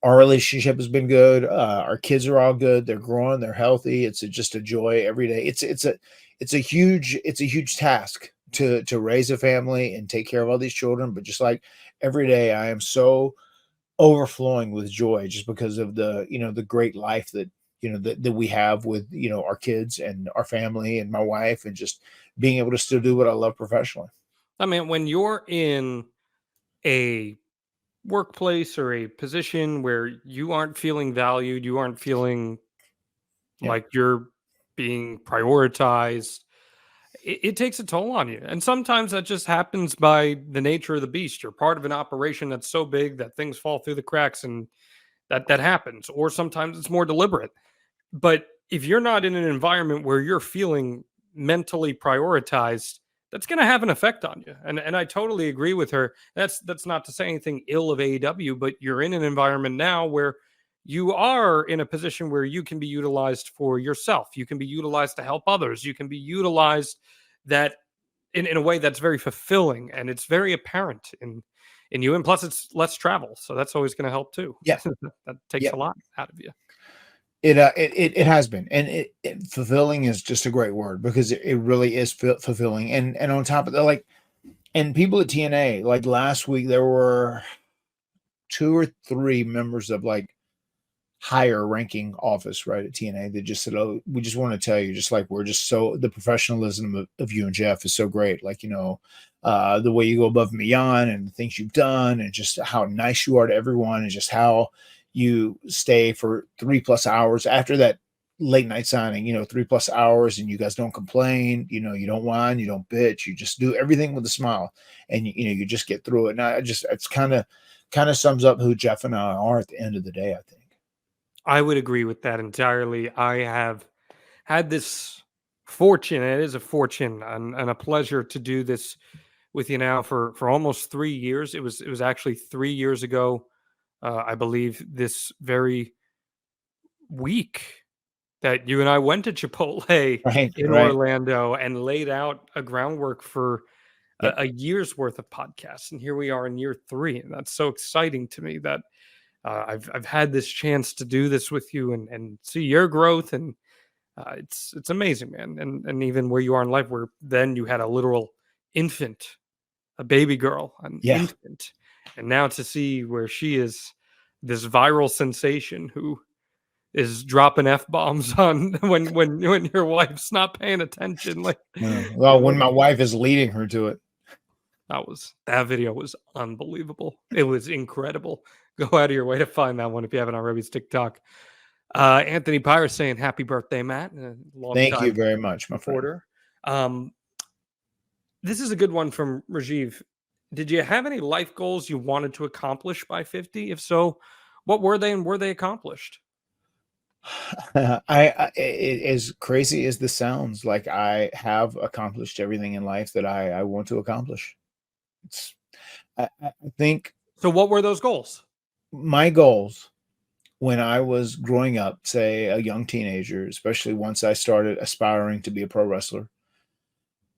Speaker 2: our relationship has been good. Our kids are all good. They're growing. They're healthy. It's just a joy every day. It's a huge task to raise a family and take care of all these children. But just like every day, I am so overflowing with joy just because of the great life that, you know, that we have with, you know, our kids and our family and my wife, and just being able to still do what I love professionally.
Speaker 1: I mean, when you're in a workplace or a position where you aren't feeling valued, you aren't feeling
Speaker 2: Yeah.
Speaker 1: like you're being prioritized, it takes a toll on you. And sometimes that just happens by the nature of the beast. You're part of an operation that's so big that things fall through the cracks, and that happens. Or sometimes it's more deliberate. But if you're not in an environment where you're feeling mentally prioritized, that's going to have an effect on you. And I totally agree with her. That's not to say anything ill of AEW, but you're in an environment now where you are in a position where you can be utilized for yourself. You can be utilized to help others. You can be utilized that in a way that's very fulfilling, and it's very apparent in you. And plus it's less travel. So that's always going to help too.
Speaker 2: Yeah.
Speaker 1: That takes a lot out of you.
Speaker 2: It has been, and fulfilling is just a great word, because it really is fulfilling. And on top of that, like, and people at TNA, like last week, there were 2 or 3 members of like higher ranking office right at TNA that just said, oh, we just want to tell you, just like, we're just so, the professionalism of you and Jeff is so great. Like, you know, the way you go above and beyond, and the things you've done, and just how nice you are to everyone, and just how you stay for 3+ hours after that late night signing, you know, 3+ hours, and you guys don't complain, you know, you don't whine, you don't bitch, you just do everything with a smile, and you know, you just get through it. And it's kind of sums up who Jeff and I are at the end of the day, I think.
Speaker 1: I would agree with that entirely. I have had this fortune, it is a fortune and a pleasure to do this with you now for almost 3 years. It was actually 3 years ago, I believe, this very week, that you and I went to Chipotle in Orlando and laid out a groundwork for a year's worth of podcasts. And here we are in year 3. And that's so exciting to me that I've had this chance to do this with you and see your growth. And it's amazing, man. And even where you are in life, where then you had a literal infant, a baby girl, an infant. And now to see where she is this viral sensation who is dropping F-bombs on when your wife's not paying attention. Like,
Speaker 2: well, when my wife is leading her to it.
Speaker 1: That video was unbelievable. It was incredible. Go out of your way to find that one if you haven't already. It's TikTok. Anthony Pyre saying happy birthday, Matt.
Speaker 2: Thank you very much, my friend.
Speaker 1: This is a good one from Rajiv. Did you have any life goals you wanted to accomplish by 50? If so, what were they and were they accomplished?
Speaker 2: As crazy as this sounds, like I have accomplished everything in life that I want to accomplish. I think.
Speaker 1: So what were those goals?
Speaker 2: My goals when I was growing up, say a young teenager, especially once I started aspiring to be a pro wrestler,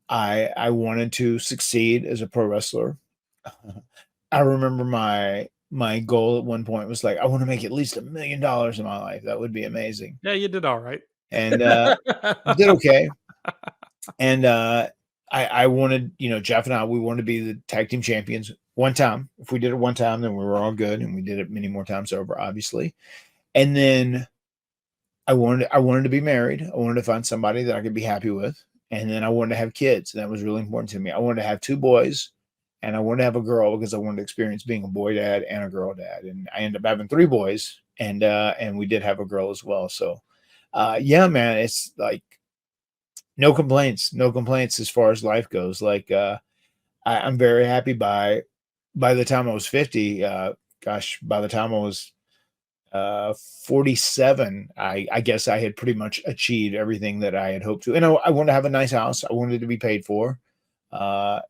Speaker 2: I wanted to succeed as a pro wrestler. I remember my goal at one point was like, I want to make at least $1 million in my life. That would be amazing.
Speaker 1: Yeah, you did all right.
Speaker 2: And did okay. And I wanted, Jeff and I, we wanted to be the tag team champions one time. If we did it one time, then we were all good. And we did it many more times over, obviously. And then I wanted to be married. I wanted to find somebody that I could be happy with. And then I wanted to have kids. And that was really important to me. I wanted to have 2 boys and I wanted to have a girl because I wanted to experience being a boy dad and a girl dad. And I ended up having 3 boys and we did have a girl as well. So yeah, man, it's like no complaints as far as life goes. Like I'm very happy by the time I was 50, by the time I was 47, I guess I had pretty much achieved everything that I had hoped to. And I wanted to have a nice house. I wanted to be paid for. I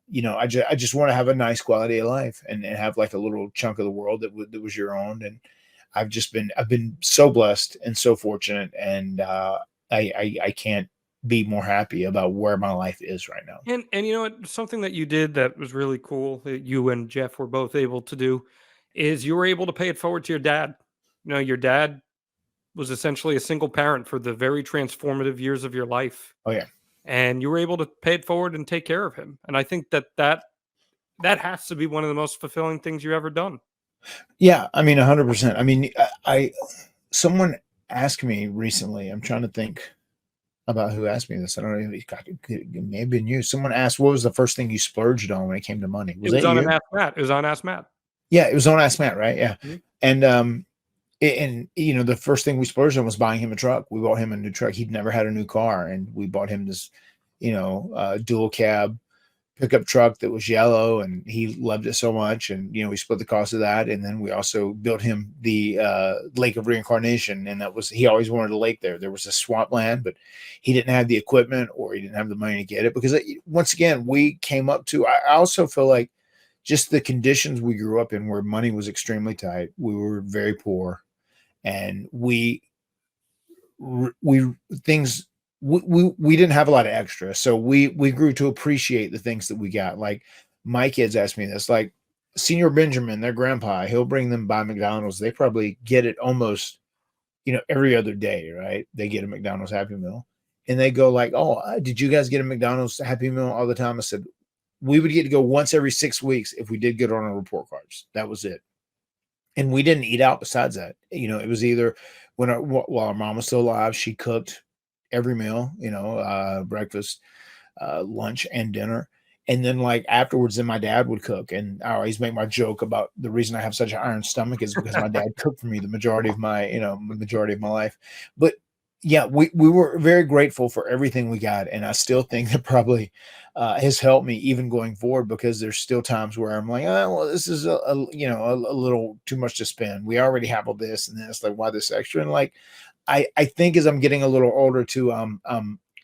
Speaker 2: just want to have a nice quality of life and have like a little chunk of the world that was your own. And I've been so blessed and so fortunate. And I can't be more happy about where my life is right now.
Speaker 1: And you know what, something that you did that was really cool that you and Jeff were both able to do is you were able to pay it forward to your dad. Your dad was essentially a single parent for the very transformative years of your life.
Speaker 2: Oh yeah.
Speaker 1: And you were able to pay it forward and take care of him. And I think that has to be one of the most fulfilling things you've ever done.
Speaker 2: Yeah. I mean, 100%. I mean, someone asked me recently, I'm trying to think about who asked me this. I don't know. It may have been you. Someone asked, what was the first thing you splurged on when it came to money?
Speaker 1: It was on Ask Matt. It was on Ask Matt.
Speaker 2: Yeah, it was on Ask Matt, right? Yeah.
Speaker 1: Mm-hmm.
Speaker 2: And the first thing we splurged on was buying him a truck. We bought him a new truck. He'd never had a new car, and we bought him this, dual cab pickup truck that was yellow, and he loved it so much. And we split the cost of that, and then we also built him the Lake of Reincarnation, and he always wanted a lake there. There was a swamp land, but he didn't have the equipment or he didn't have the money to get it because once again we came up to. I also feel like just the conditions we grew up in, where money was extremely tight. We were very poor. And we didn't have a lot of extra. So we grew to appreciate the things that we got. Like my kids asked me this, like Senior Benjamin, their grandpa, he'll bring them by McDonald's. They probably get it almost, every other day, right? They get a McDonald's Happy Meal and they go like, oh, did you guys get a McDonald's Happy Meal all the time? I said, we would get to go once every 6 weeks if we did get on our report cards. That was it. And we didn't eat out besides that. It was either while our mom was still alive, she cooked every meal, breakfast, lunch, and dinner. And then like afterwards, then my dad would cook. And I always make my joke about the reason I have such an iron stomach is because my dad cooked for me the majority of my life. But yeah, we were very grateful for everything we got. And I still think that probably has helped me even going forward, because there's still times where I'm like, oh, well, this is a little too much to spend. We already have all this. And then it's like, why this extra? And like, I think as I'm getting a little older too,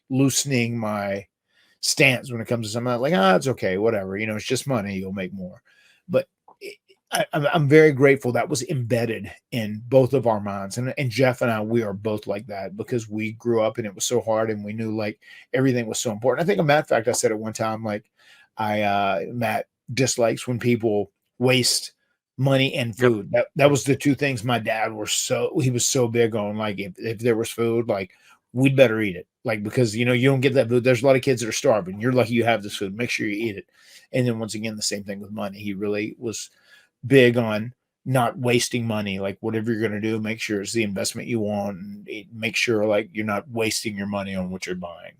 Speaker 2: loosening my stance when it comes to something like, it's okay, whatever, it's just money, you'll make more. But I'm very grateful that was embedded in both of our minds. And Jeff and I, we are both like that because we grew up and it was so hard and we knew like everything was so important. I think a matter of fact, I said at one time, like Matt dislikes when people waste money and food. That was the two things my dad he was so big on. Like if there was food, like we'd better eat it. Like, because, you don't get that food. There's a lot of kids that are starving. You're lucky you have this food. Make sure you eat it. And then once again, the same thing with money. He really was big on not wasting money. Like whatever you're going to do, make sure it's the investment you want, and make sure like you're not wasting your money on what you're buying.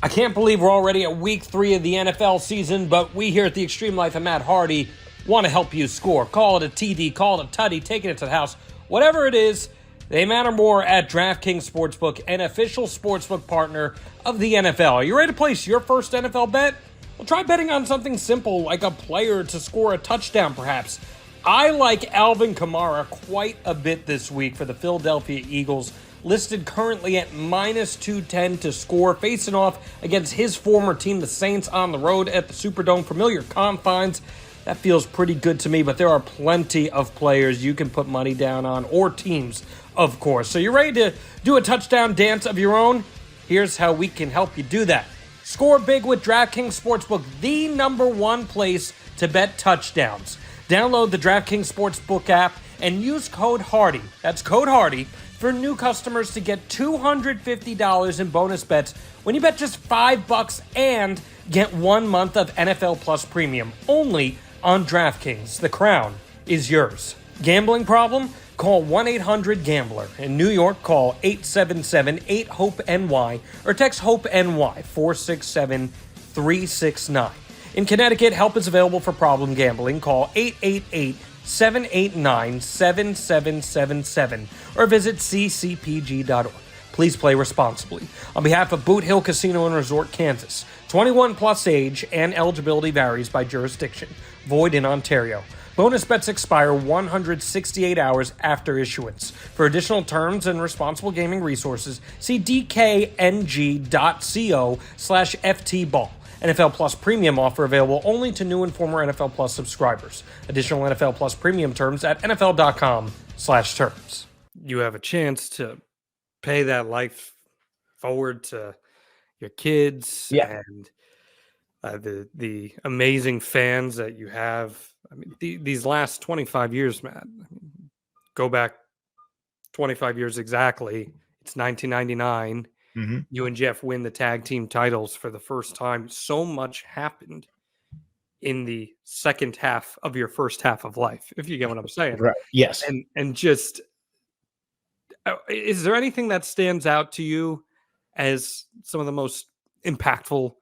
Speaker 3: I can't believe we're already at week 3 of the NFL season, but we here at the Extreme Life of Matt Hardy want to help you score. Call it a TD, call it a tutty, taking it to the house. Whatever it is, they matter more at DraftKings Sportsbook, an official sportsbook partner of the NFL. Are you ready to place your first NFL bet? Well, try betting on something simple like a player to score a touchdown, perhaps. I like Alvin Kamara quite a bit this week for the Philadelphia Eagles, listed currently at minus 210 to score, facing off against his former team, the Saints, on the road at the Superdome. Familiar confines. That feels pretty good to me, but there are plenty of players you can put money down on, or teams, of course. So you're ready to do a touchdown dance of your own? Here's how we can help you do that. Score big with DraftKings Sportsbook, the #1 place to bet touchdowns. Download the DraftKings Sportsbook app and use code HARDY. That's code HARDY for new customers to get $250 in bonus bets when you bet just $5 and get 1 month of NFL Plus Premium only on DraftKings. The crown is yours. Gambling problem? Call 1-800-GAMBLER. In New York, call 877-8-HOPE-NY or text HOPE-NY 467-369. In Connecticut, help is available for problem gambling. Call 888-789-7777 or visit ccpg.org. Please play responsibly. On behalf of Boot Hill Casino and Resort, Kansas, 21 plus age and eligibility varies by jurisdiction. Void in Ontario. Bonus bets expire 168 hours after issuance. For additional terms and responsible gaming resources, see dkng.co/ftball. NFL Plus Premium offer available only to new and former NFL Plus subscribers. Additional NFL Plus Premium terms at nfl.com/terms.
Speaker 1: You have a chance to pay that life forward to your kids and the amazing fans that you have. I mean, these last 25 years, Matt, go back 25 years exactly. It's 1999.
Speaker 2: Mm-hmm.
Speaker 1: You and Jeff win the tag team titles for the first time. So much happened in the second half of your first half of life, if you get what I'm saying.
Speaker 2: Right. Yes.
Speaker 1: And just, is there anything that stands out to you as some of the most impactful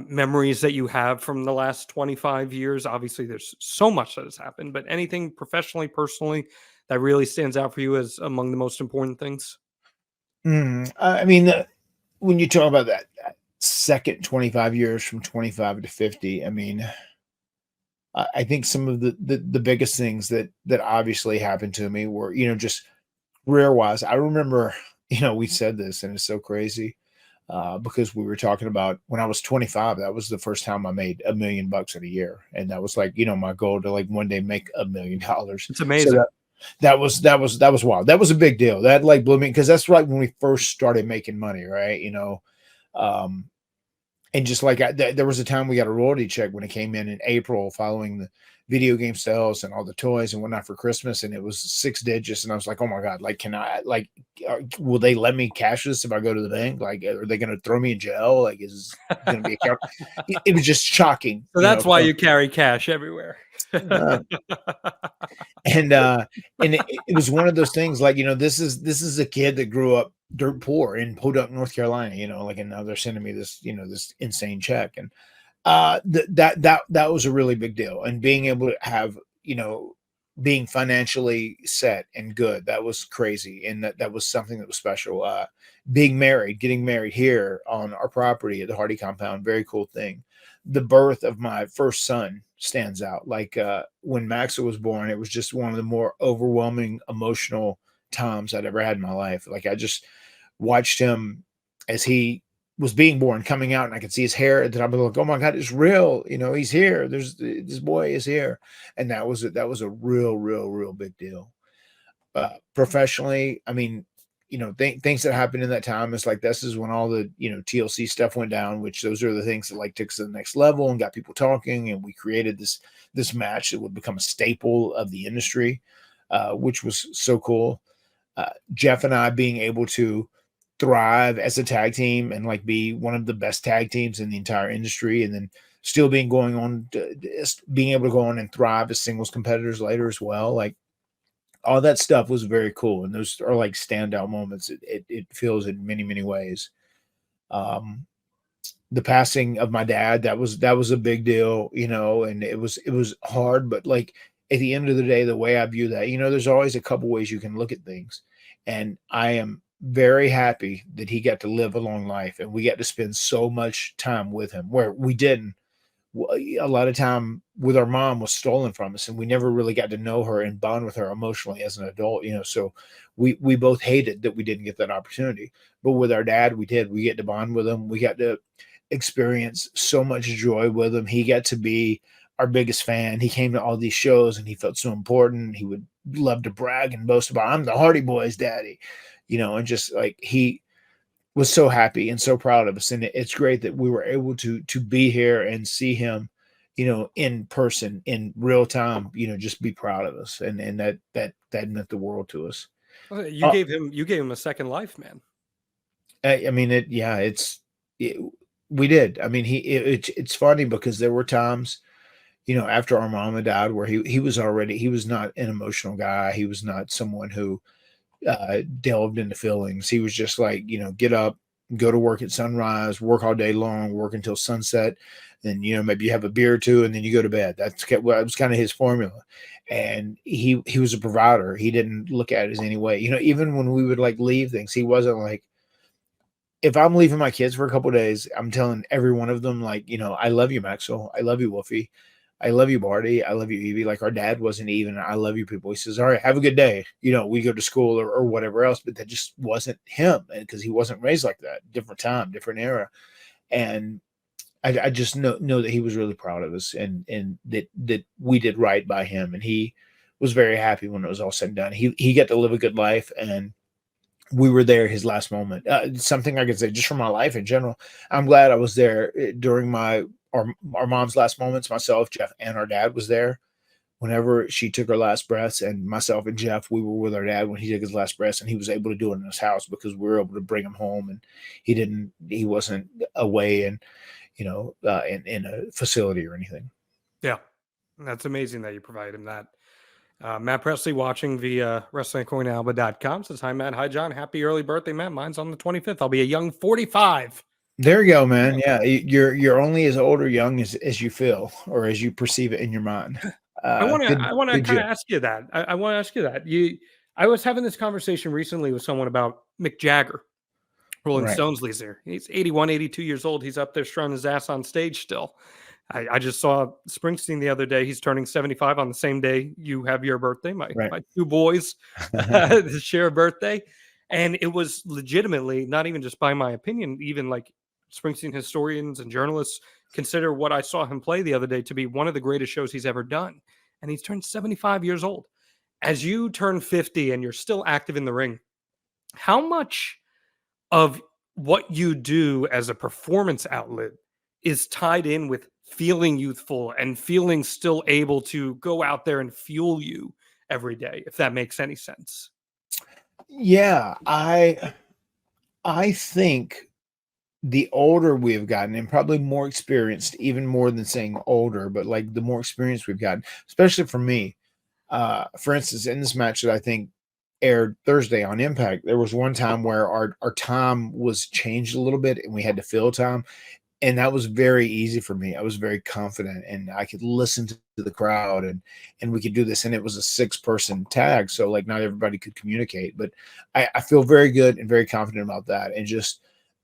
Speaker 1: memories that you have from the last 25 years? Obviously, there's so much that has happened, but anything professionally, personally, that really stands out for you as among the most important things?
Speaker 2: I mean, when you talk about that second 25 years from 25 to 50, I mean, I think some of the biggest things that obviously happened to me were, just career wise. I remember, we said this and it's so crazy because we were talking about when I was 25, that was the first time I made $1 million in a year. And that was like, my goal to like one day make $1 million.
Speaker 1: It's amazing.
Speaker 2: So that was wild. That was a big deal. That like blew me because that's right when we first started making money, right? And just like there was a time we got a royalty check when it came in April, following the video game sales and all the toys and whatnot for Christmas, and it was 6 digits, and I was like, oh my god, like, can I will they let me cash this if I go to the bank? Like, are they going to throw me in jail? Like, is going to be a count? It was just shocking.
Speaker 1: So that's why you carry cash everywhere.
Speaker 2: And it was one of those things like, this is a kid that grew up dirt poor in Podunk, North Carolina, and now they're sending me this, this insane check. And that was a really big deal. And being able to have, being financially set and good, that was crazy. And that was something that was special. Getting married here on our property at the Hardy compound, very cool thing. The birth of my first son stands out. Like when Maxa was born, it was just one of the more overwhelming emotional times I'd ever had in my life. Like I just watched him as he was being born, coming out, and I could see his hair, and then I was like, oh my god, it's real. He's here. This boy is here. And that was a real big deal. Professionally, I mean, things that happened in that time is like, this is when all the, TLC stuff went down, which those are the things that like took us to the next level and got people talking. And we created this match that would become a staple of the industry, which was so cool. Jeff and I being able to thrive as a tag team and like be one of the best tag teams in the entire industry. And then still being able to go on and thrive as singles competitors later as well. Like all that stuff was very cool. And those are like standout moments. It feels in many, many ways. The passing of my dad, that was a big deal, you know, and it was hard, but like at the end of the day, the way I view that, you know, there's always a couple ways you can look at things. And I am very happy that he got to live a long life and we got to spend so much time with him where we didn't. A lot of time with our mom was stolen from us and we never really got to know her and bond with her emotionally as an adult, you know, so we both hated that we didn't get that opportunity. But with our dad, we did. We get to bond with him. We got to experience so much joy with him. He got to be our biggest fan. He came to all these shows and he felt so important. He would love to brag and boast about, I'm the Hardy Boys daddy, you know, and just like he was so happy and so proud of us. And it's great that we were able to be here and see him, you know, in person, in real time, you know, just be proud of us. And that meant the world to us.
Speaker 1: You gave him a second life, man.
Speaker 2: I mean, we did. I mean, it's funny because there were times, you know, after our mama died where he was not an emotional guy. He was not someone who delved into feelings. He was just like, you know, get up, go to work at sunrise, work all day long, work until sunset. Then, you know, maybe you have a beer or two and then you go to bed. That was kind of his formula. And he was a provider. He didn't look at it as any way, you know, even when we would like leave things, he wasn't like, if I'm leaving my kids for a couple of days, I'm telling every one of them, like, you know, I love you, Maxwell. I love you, Wolfie. I love you, Barty. I love you, Evie. Like our dad wasn't even, I love you, people. He says, all right, have a good day. You know, we go to school or whatever else, but that just wasn't him because he wasn't raised like that. Different time, different era. And I just know that he was really proud of us and that we did right by him. And he was very happy when it was all said and done. He got to live a good life and we were there his last moment. Something I could say just from my life in general. I'm glad I was there during our mom's last moments. Myself, Jeff, and our dad was there whenever she took her last breaths. And myself and Jeff, we were with our dad when he took his last breaths, and he was able to do it in his house because we were able to bring him home, and he wasn't away and you know in a facility or anything.
Speaker 1: Yeah, that's amazing that you provide him that. Matt Presley watching via WrestlingCoinAlba.com says, hi, Matt. Hi, John. Happy early birthday, Matt. Mine's on the 25th. I'll be a young 45.
Speaker 2: There you go, man. Yeah, you're only as old or young as you feel or as you perceive it in your mind.
Speaker 1: I want to kind of ask you that. I want to ask you that. I was having this conversation recently with someone about Mick Jagger, Rolling Stones leader. He's 81, 82 years old. He's up there strutting his ass on stage still. I just saw Springsteen the other day. He's turning 75 on the same day you have your birthday. My two boys share a birthday. And it was legitimately, not even just by my opinion, even like Springsteen historians and journalists consider what I saw him play the other day to be one of the greatest shows he's ever done. And he's turned 75 years old. As you turn 50 and you're still active in the ring, how much of what you do as a performance outlet is tied in with feeling youthful and feeling still able to go out there and fuel you every day, if that makes any sense?
Speaker 2: Yeah, I think the older we have gotten and probably more experienced, even more than saying older, but like the more experience we've gotten, especially for me, for instance, in this match that I think aired Thursday on Impact, there was one time where our time was changed a little bit and we had to fill time. And that was very easy for me. I was very confident and I could listen to the crowd and we could do this. And it was a 6-person tag. So like not everybody could communicate, but I feel very good and very confident about that. And just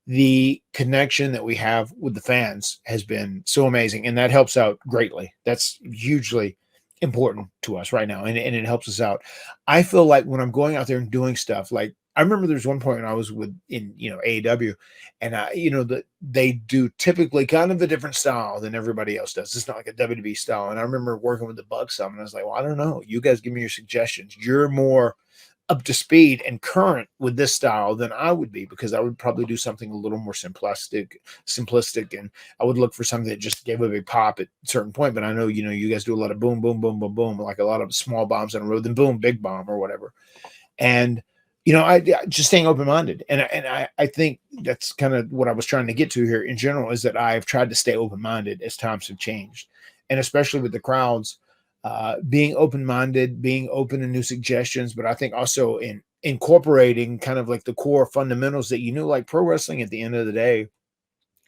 Speaker 2: the connection that we have with the fans has been so amazing. And that helps out greatly. That's hugely important to us right now. And it helps us out. I feel like when I'm going out there and doing stuff, like I remember there's one point when I was in AEW and they do typically kind of a different style than everybody else does. It's not like a WWE style. And I remember working with the Bucks some and I was like, well, I don't know. You guys give me your suggestions. You're more up to speed and current with this style than I would be, because I would probably do something a little more simplistic, and I would look for something that just gave a big pop at a certain point. But I know, you guys do a lot of boom, boom, boom, boom, boom, like a lot of small bombs in a row, then boom, big bomb or whatever. And just staying open-minded. And I think that's kind of what I was trying to get to here in general, is that I've tried to stay open-minded as times have changed. And especially with the crowds, being open-minded, being open to new suggestions, but I think also in incorporating kind of like the core fundamentals that like pro wrestling at the end of the day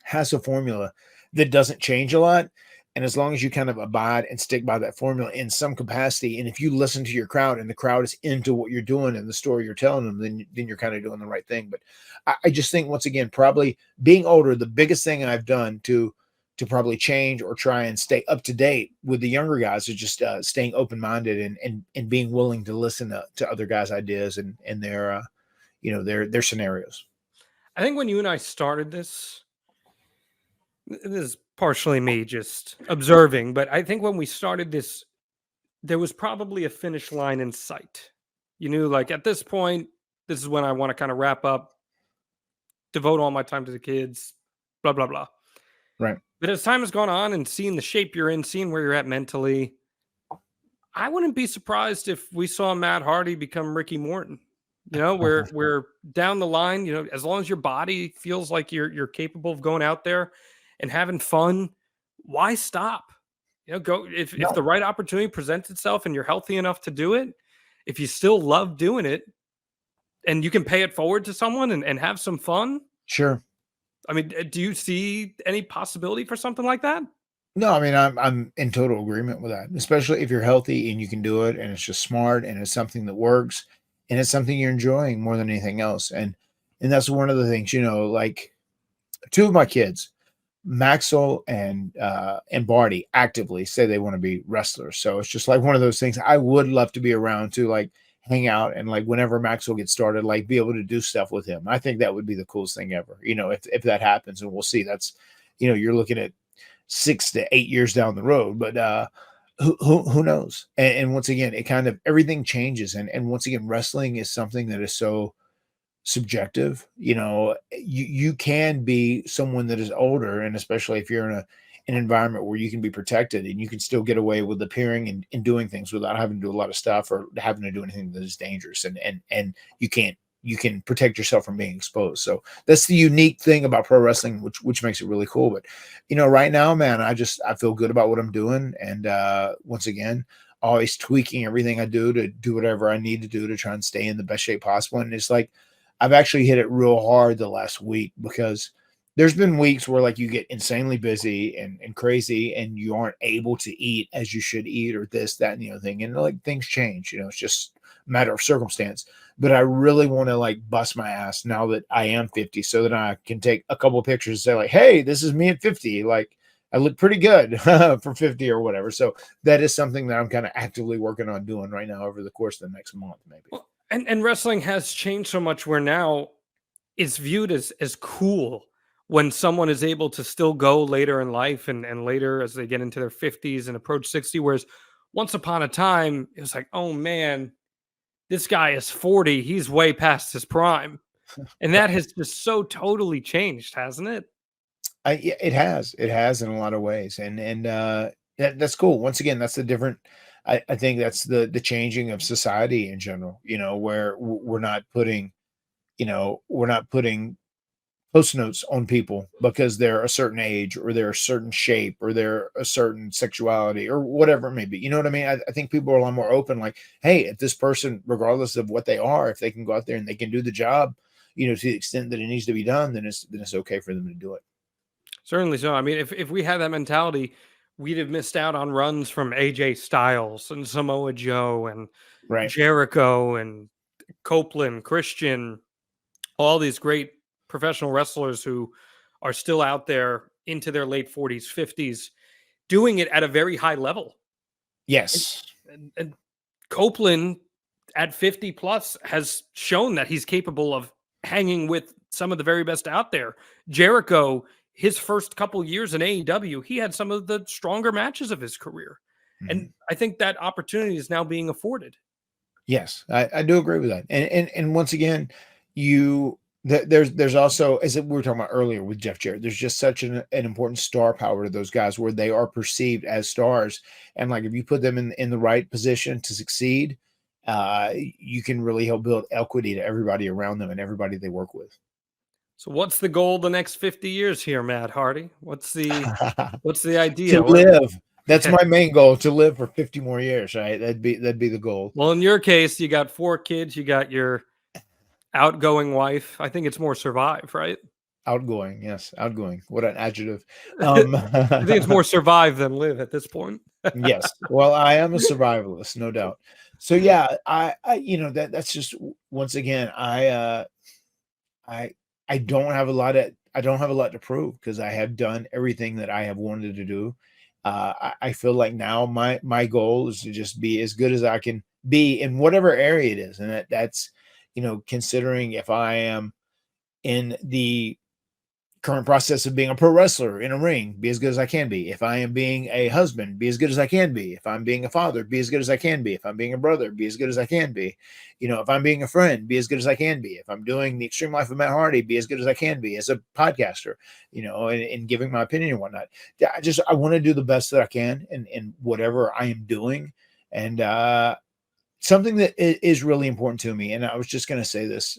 Speaker 2: has a formula that doesn't change a lot. And as long as you kind of abide and stick by that formula in some capacity, and if you listen to your crowd and the crowd is into what you're doing and the story you're telling them, then you're kind of doing the right thing. But I just think, once again, probably being older, the biggest thing I've done to probably change or try and stay up to date with the younger guys is just staying open-minded and being willing to listen to other guys' ideas and their their scenarios.
Speaker 1: I think when you and I started this is partially me just observing, but I think when we started this, there was probably a finish line in sight. You knew, like, at this point, this is when I want to kind of wrap up, devote all my time to the kids, blah, blah, blah.
Speaker 2: Right.
Speaker 1: But as time has gone on and seeing the shape you're in, seeing where you're at mentally, I wouldn't be surprised if we saw Matt Hardy become Ricky Morton. We're down the line, as long as your body feels like you're capable of going out there and having fun, why stop? Go if the right opportunity presents itself and you're healthy enough to do it, if you still love doing it and you can pay it forward to someone and have some fun.
Speaker 2: Sure.
Speaker 1: I mean, do you see any possibility for something like that?
Speaker 2: No, I mean, I'm in total agreement with that, especially if you're healthy and you can do it and it's just smart and it's something that works and it's something you're enjoying more than anything else. And that's one of the things, like two of my kids, Maxwell and Barty, actively say they want to be wrestlers. So it's just like one of those things I would love to be around to, like, hang out and, like, whenever Maxwell gets started, like, be able to do stuff with him. I think that would be the coolest thing ever, if that happens. And we'll see. That's, you're looking at 6 to 8 years down the road, but who knows? And once again, it kind of, everything changes. And once again, wrestling is something that is so subjective. You can be someone that is older, and especially if you're in an environment where you can be protected and you can still get away with appearing and doing things without having to do a lot of stuff or having to do anything that is dangerous, and you can protect yourself from being exposed. So that's the unique thing about pro wrestling, which makes it really cool. But right now, man, I feel good about what I'm doing, and once again, always tweaking everything I do to do whatever I need to do to try and stay in the best shape possible. And it's like, I've actually hit it real hard the last week, because there's been weeks where, like, you get insanely busy and crazy and you aren't able to eat as you should eat, or this, that, and the other thing. And, like, things change, it's just a matter of circumstance. But I really want to, like, bust my ass now that I am 50, so that I can take a couple of pictures and say, like, hey, this is me at 50. Like, I look pretty good for 50 or whatever. So that is something that I'm kind of actively working on doing right now over the course of the next month, maybe.
Speaker 1: Well, and wrestling has changed so much where now it's viewed as cool when someone is able to still go later in life and later as they get into their 50s and approach 60, whereas once upon a time it was like, oh man, this guy is 40, he's way past his prime. And that has just so totally changed, hasn't it?
Speaker 2: Yeah, it has in a lot of ways. And that's cool. Once again, that's the different, I think that's the changing of society in general, where we're not putting post notes on people because they're a certain age or they're a certain shape or they're a certain sexuality or whatever it may be. You know what I mean? I think people are a lot more open, like, hey, if this person, regardless of what they are, if they can go out there and they can do the job, to the extent that it needs to be done, then it's okay for them to do it.
Speaker 1: Certainly so. I mean, if we had that mentality, we'd have missed out on runs from AJ Styles and Samoa Joe and
Speaker 2: Right.
Speaker 1: Jericho and Copeland, Christian, all these great professional wrestlers who are still out there into their late 40s, 50s, doing it at a very high level.
Speaker 2: Yes.
Speaker 1: And Copeland at 50 plus has shown that he's capable of hanging with some of the very best out there. Jericho, his first couple years in AEW, he had some of the stronger matches of his career. Mm-hmm. And I think that opportunity is now being afforded.
Speaker 2: Yes, I do agree with that. And once again, there's also, as we were talking about earlier with Jeff Jarrett, there's just such an important star power to those guys where they are perceived as stars. And like, if you put them in the right position to succeed, you can really help build equity to everybody around them and everybody they work with.
Speaker 1: So what's the goal the next 50 years here, Matt Hardy? What's the idea?
Speaker 2: To live. That's my main goal, to live for 50 more years, right? That'd be the goal.
Speaker 1: Well, in your case, you got 4 kids, you got your outgoing wife. I think it's more survive, right?
Speaker 2: Outgoing, yes, outgoing. What an adjective.
Speaker 1: I think it's more survive than live at this point.
Speaker 2: Yes. Well, I am a survivalist, no doubt. So yeah, I that's just, once again, I don't have a lot to prove, because I have done everything that I have wanted to do. I feel like now my goal is to just be as good as I can be in whatever area it is, and that's considering if I am in the current process of being a pro wrestler in a ring, be as good as I can be. If I am being a husband, be as good as I can be. If I'm being a father, be as good as I can be. If I'm being a brother, be as good as I can be. If I'm being a friend, be as good as I can be. If I'm doing the Extreme Life of Matt Hardy, be as good as I can be as a podcaster, and giving my opinion and whatnot. I want to do the best that I can in whatever I am doing. And something that is really important to me, and I was just going to say this,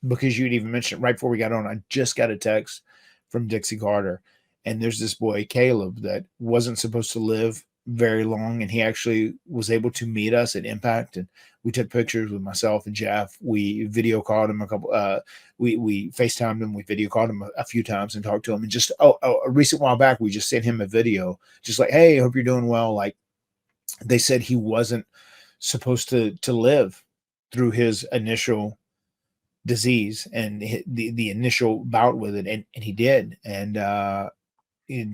Speaker 2: because you'd even mentioned it right before we got on. I just got a text from Dixie Carter, and there's this boy, Caleb, that wasn't supposed to live very long, and he actually was able to meet us at Impact, and we took pictures with myself and Jeff. We video called him we FaceTimed him, we video called him a few times and talked to him. And just a recent while back, we just sent him a video, just like, hey, I hope you're doing well. Like, they said he wasn't supposed to live through his initial disease and the initial bout with it, and he did. And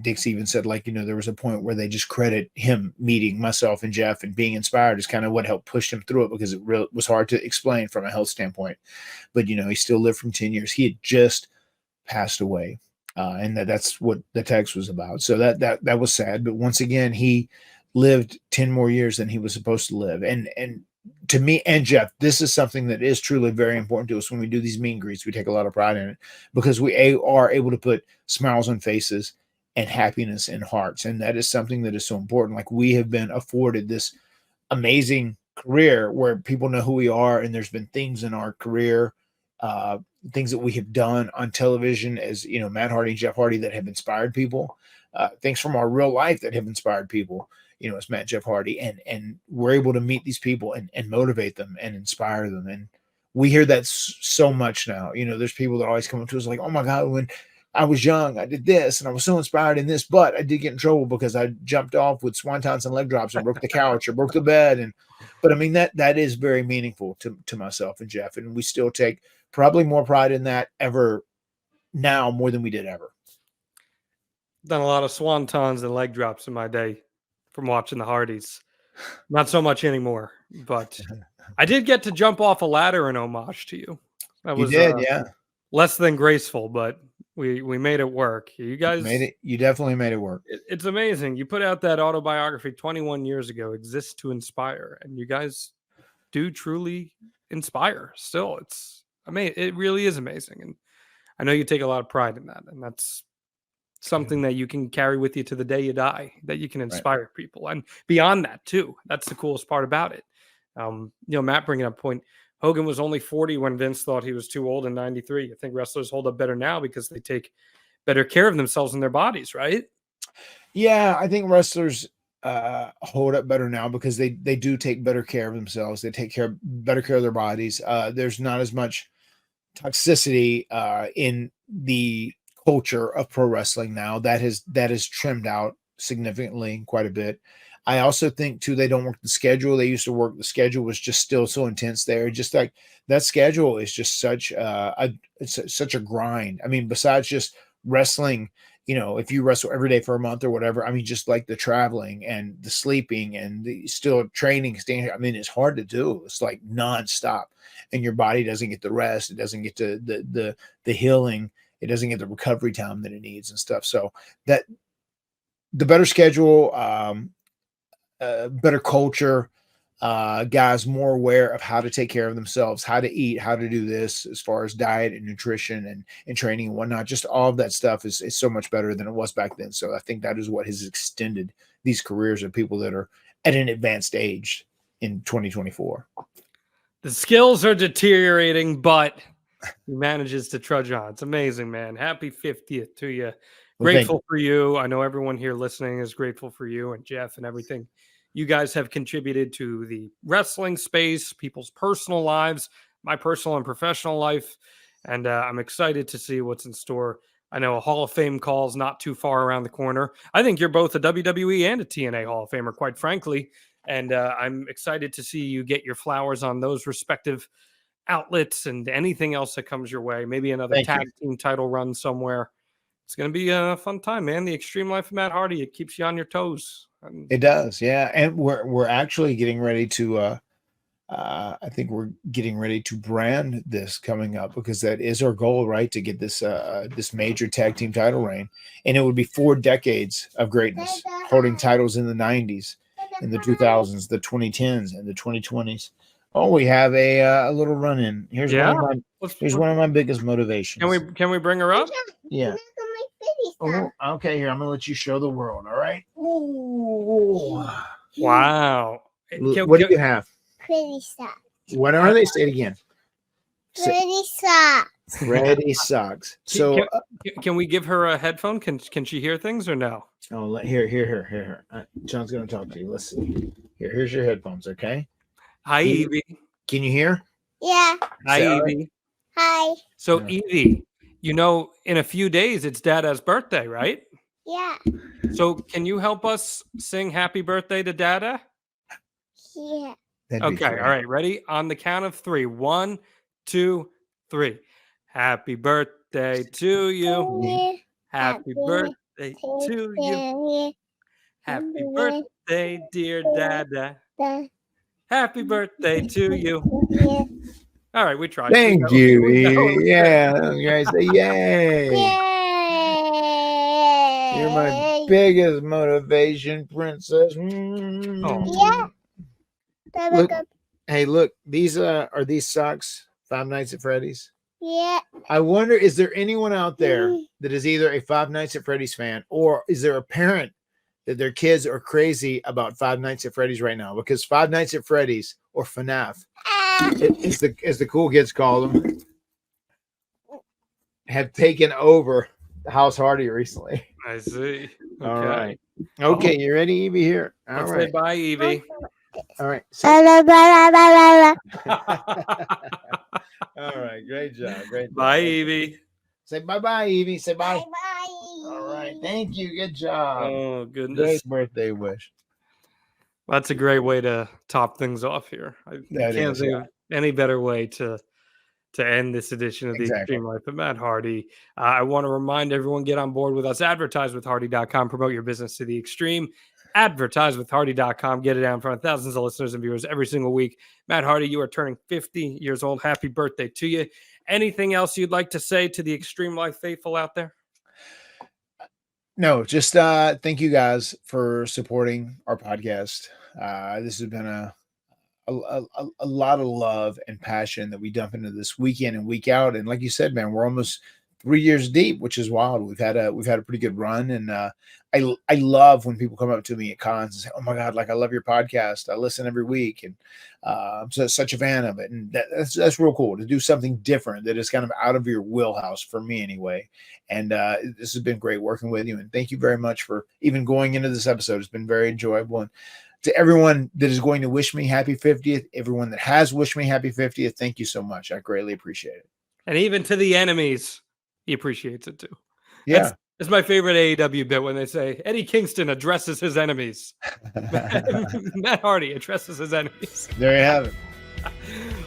Speaker 2: Dix even said, like, there was a point where they just credit him meeting myself and Jeff and being inspired is kind of what helped push him through it, because it really was hard to explain from a health standpoint. But he still lived from 10 years. He had just passed away, and that's what the text was about. So that was sad. But once again, he lived 10 more years than he was supposed to live. And to me and Jeff, this is something that is truly very important to us. When we do these meet and greets, we take a lot of pride in it, because we are able to put smiles on faces and happiness in hearts. And that is something that is so important. Like, we have been afforded this amazing career where people know who we are. And there's been things in our career, things that we have done on television as, Matt Hardy and Jeff Hardy, that have inspired people, things from our real life that have inspired people, as Matt, Jeff Hardy, and we're able to meet these people and motivate them and inspire them. And we hear that so much now. There's people that always come up to us like, oh my God, when I was young, I did this and I was so inspired in this, but I did get in trouble because I jumped off with swantons and leg drops and broke the couch or broke the bed. But I mean, that is very meaningful to myself and Jeff. And we still take probably more pride in that ever now, more than we did ever.
Speaker 1: Done a lot of swantons and leg drops in my day from watching the Hardys. Not so much anymore, but I did get to jump off a ladder in homage to you. That was,
Speaker 2: yeah.
Speaker 1: Less than graceful, but we made it work. You guys
Speaker 2: made it. You definitely made it work.
Speaker 1: It's amazing. You put out that autobiography 21 years ago, Exist to Inspire, and you guys do truly inspire. Still, it's amazing. It really is amazing, and I know you take a lot of pride in that, and that's something that you can carry with you to the day you die, that you can inspire people. And beyond that too, that's the coolest part about it. Matt bringing up a point, Hogan was only 40 when Vince thought he was too old in 93. I think wrestlers hold up better now because they take better care of themselves and their bodies, right?
Speaker 2: Yeah, I think wrestlers hold up better now because they do take better care of themselves. They take better care of their bodies. There's not as much toxicity in the culture of pro wrestling now. That is trimmed out significantly, quite a bit. I also think too, they don't work the schedule they used to work. The schedule was just still so intense there. Just like that schedule is just such a grind. I mean, besides just wrestling, if you wrestle every day for a month or whatever, I mean, just like the traveling and the sleeping and the still training, I mean, it's hard to do. It's like nonstop, and your body doesn't get the rest. It doesn't get to the healing. It doesn't get the recovery time that it needs and stuff. So that the better schedule, better culture, guys more aware of how to take care of themselves, how to eat, how to do this as far as diet and nutrition and training and whatnot. Just all of that stuff is so much better than it was back then. So I think that is what has extended these careers of people that are at an advanced age in 2024.
Speaker 1: The skills are deteriorating, but he manages to trudge on. It's amazing, man. Happy 50th to you.
Speaker 2: Well,
Speaker 1: Grateful for you. I know everyone here listening is grateful for you and Jeff and everything you guys have contributed to the wrestling space, people's personal lives, my personal and professional life. And I'm excited to see what's in store. I know a Hall of Fame call is not too far around the corner. I think you're both a WWE and a TNA Hall of Famer, quite frankly. And I'm excited to see you get your flowers on those respective outlets and anything else that comes your way. Maybe another tag team title run somewhere. It's going to be a fun time, man. The Extreme Life of Matt Hardy, it keeps you on your toes.
Speaker 2: It does, yeah. And we're actually getting ready to I think we're getting ready to brand this coming up, because that is our goal, right? To get this this major tag team title reign. And it would be 4 decades of greatness, holding titles in the 90s, in the 2000s, the 2010s, and the 2020s. Oh, we have a little run in. Here's one of my biggest motivations.
Speaker 1: Can we bring her up?
Speaker 2: Yeah. Oh, okay, here, I'm gonna let you show the world. All right. Ooh.
Speaker 1: Wow.
Speaker 2: What do you have?
Speaker 4: Pretty socks.
Speaker 2: What are they? Say it again.
Speaker 4: Pretty socks.
Speaker 2: Pretty socks. So
Speaker 1: can we give her a headphone? Can she hear things or no?
Speaker 2: Oh, here. John's gonna talk to you. Listen. Here's your headphones. Okay.
Speaker 1: Hi, Evie.
Speaker 2: Can you hear?
Speaker 4: Yeah.
Speaker 1: Hi, Evie.
Speaker 4: Hi.
Speaker 1: So, Evie, you know, in a few days, it's Dada's birthday, right?
Speaker 4: Yeah.
Speaker 1: So, can you help us sing happy birthday to Dada?
Speaker 4: Yeah.
Speaker 1: Okay. All right. Ready? On the count of 3. 1, 2, 3. Happy birthday to you. Happy birthday to you. Happy birthday, dear Dada. Happy birthday to you. All right, we tried.
Speaker 2: Thank you. Yeah, you guys say yay.
Speaker 4: Yay.
Speaker 2: You're my biggest motivation, princess.
Speaker 4: Yeah.
Speaker 2: Look, hey, look, these are these socks Five Nights at Freddy's?
Speaker 4: Yeah.
Speaker 2: I wonder, is there anyone out there that is either a Five Nights at Freddy's fan, or is there a parent that their kids are crazy about Five Nights at Freddy's right now? Because Five Nights at Freddy's, or FNAF, as the cool kids call them, have taken over the House Hardy recently.
Speaker 1: I see. Okay.
Speaker 2: All right. Okay, you ready, Evie? Here. All
Speaker 1: Let's
Speaker 2: right.
Speaker 1: say bye, Evie.
Speaker 2: All right. All right. Great job.
Speaker 1: Bye, Evie.
Speaker 2: Say bye-bye, Evie. Say bye.
Speaker 4: Bye.
Speaker 2: All right. Thank you. Good job.
Speaker 1: Oh, goodness.
Speaker 2: Great birthday wish.
Speaker 1: That's a great way to top things off here. I can't think of any better way to end this edition of the Extreme Life of Matt Hardy. I want to remind everyone, get on board with us. AdvertiseWithHardy.com. Promote your business to the extreme. AdvertiseWithHardy.com. Get it out in front of thousands of listeners and viewers every single week. Matt Hardy, you are turning 50 years old. Happy birthday to you. Anything else you'd like to say to the Extreme Life faithful out there?
Speaker 2: No, just thank you guys for supporting our podcast. This has been a lot of love and passion that we dump into this week in and week out. And like you said, man, we're almost 3 years deep, which is wild. We've had a pretty good run, and I love when people come up to me at cons and say, "Oh my God, like I love your podcast. I listen every week, and I'm such a fan of it." And that's real cool to do something different that is kind of out of your wheelhouse for me anyway. And this has been great working with you, and thank you very much for even going into this episode. It's been very enjoyable. And to everyone that is going to wish me happy 50th, everyone that has wished me happy 50th, thank you so much. I greatly appreciate it.
Speaker 1: And even to the enemies, he appreciates it too.
Speaker 2: Yeah.
Speaker 1: It's my favorite AEW bit when they say Eddie Kingston addresses his enemies. Matt Hardy addresses his enemies.
Speaker 2: There you have it.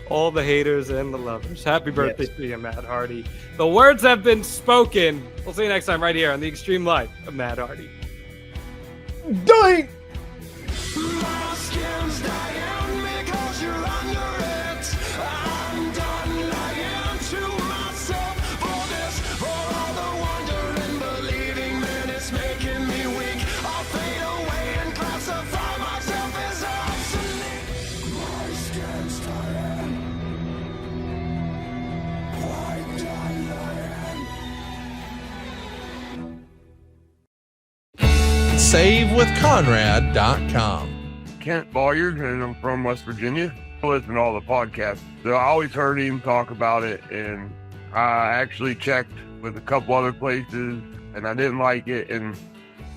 Speaker 1: All the haters and the lovers. Happy birthday to you, Matt Hardy. The words have been spoken. We'll see you next time right here on The Extreme Life of Matt Hardy.
Speaker 2: Doink!
Speaker 5: My skin's dying because you're under it. I'm done lying to myself for this, for all the wonder and believing that it's making me weak. I'll fade away and classify myself as obsolete. My skin's dying. I'm done lying.
Speaker 6: SaveWithConrad.com. Kent Boyard, and I'm from West Virginia. I listen to all the podcasts. So I always heard him talk about it, and I actually checked with a couple other places, and I didn't like it. And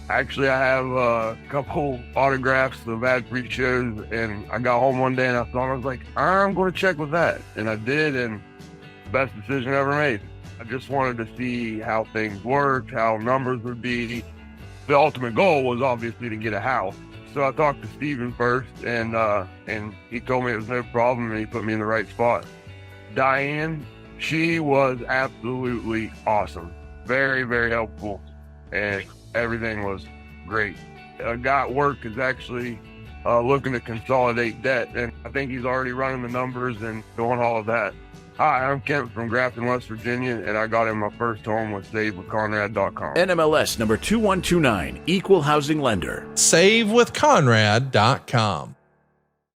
Speaker 6: actually, I have a couple autographs of ad-free shows, and I got home one day and I was like, I'm going to check with that. And I did, and best decision I ever made. I just wanted to see how things worked, how numbers would be. The ultimate goal was obviously to get a house. So I talked to Steven first, and he told me it was no problem, and he put me in the right spot. Diane, she was absolutely awesome. Very, very helpful, and everything was great. A guy at work is actually looking to consolidate debt, and I think he's already running the numbers and doing all of that. Hi, I'm Kent from Grafton, West Virginia, and I got in my first home with SaveWithConrad.com.
Speaker 7: NMLS number 2129, Equal Housing Lender.
Speaker 8: SaveWithConrad.com.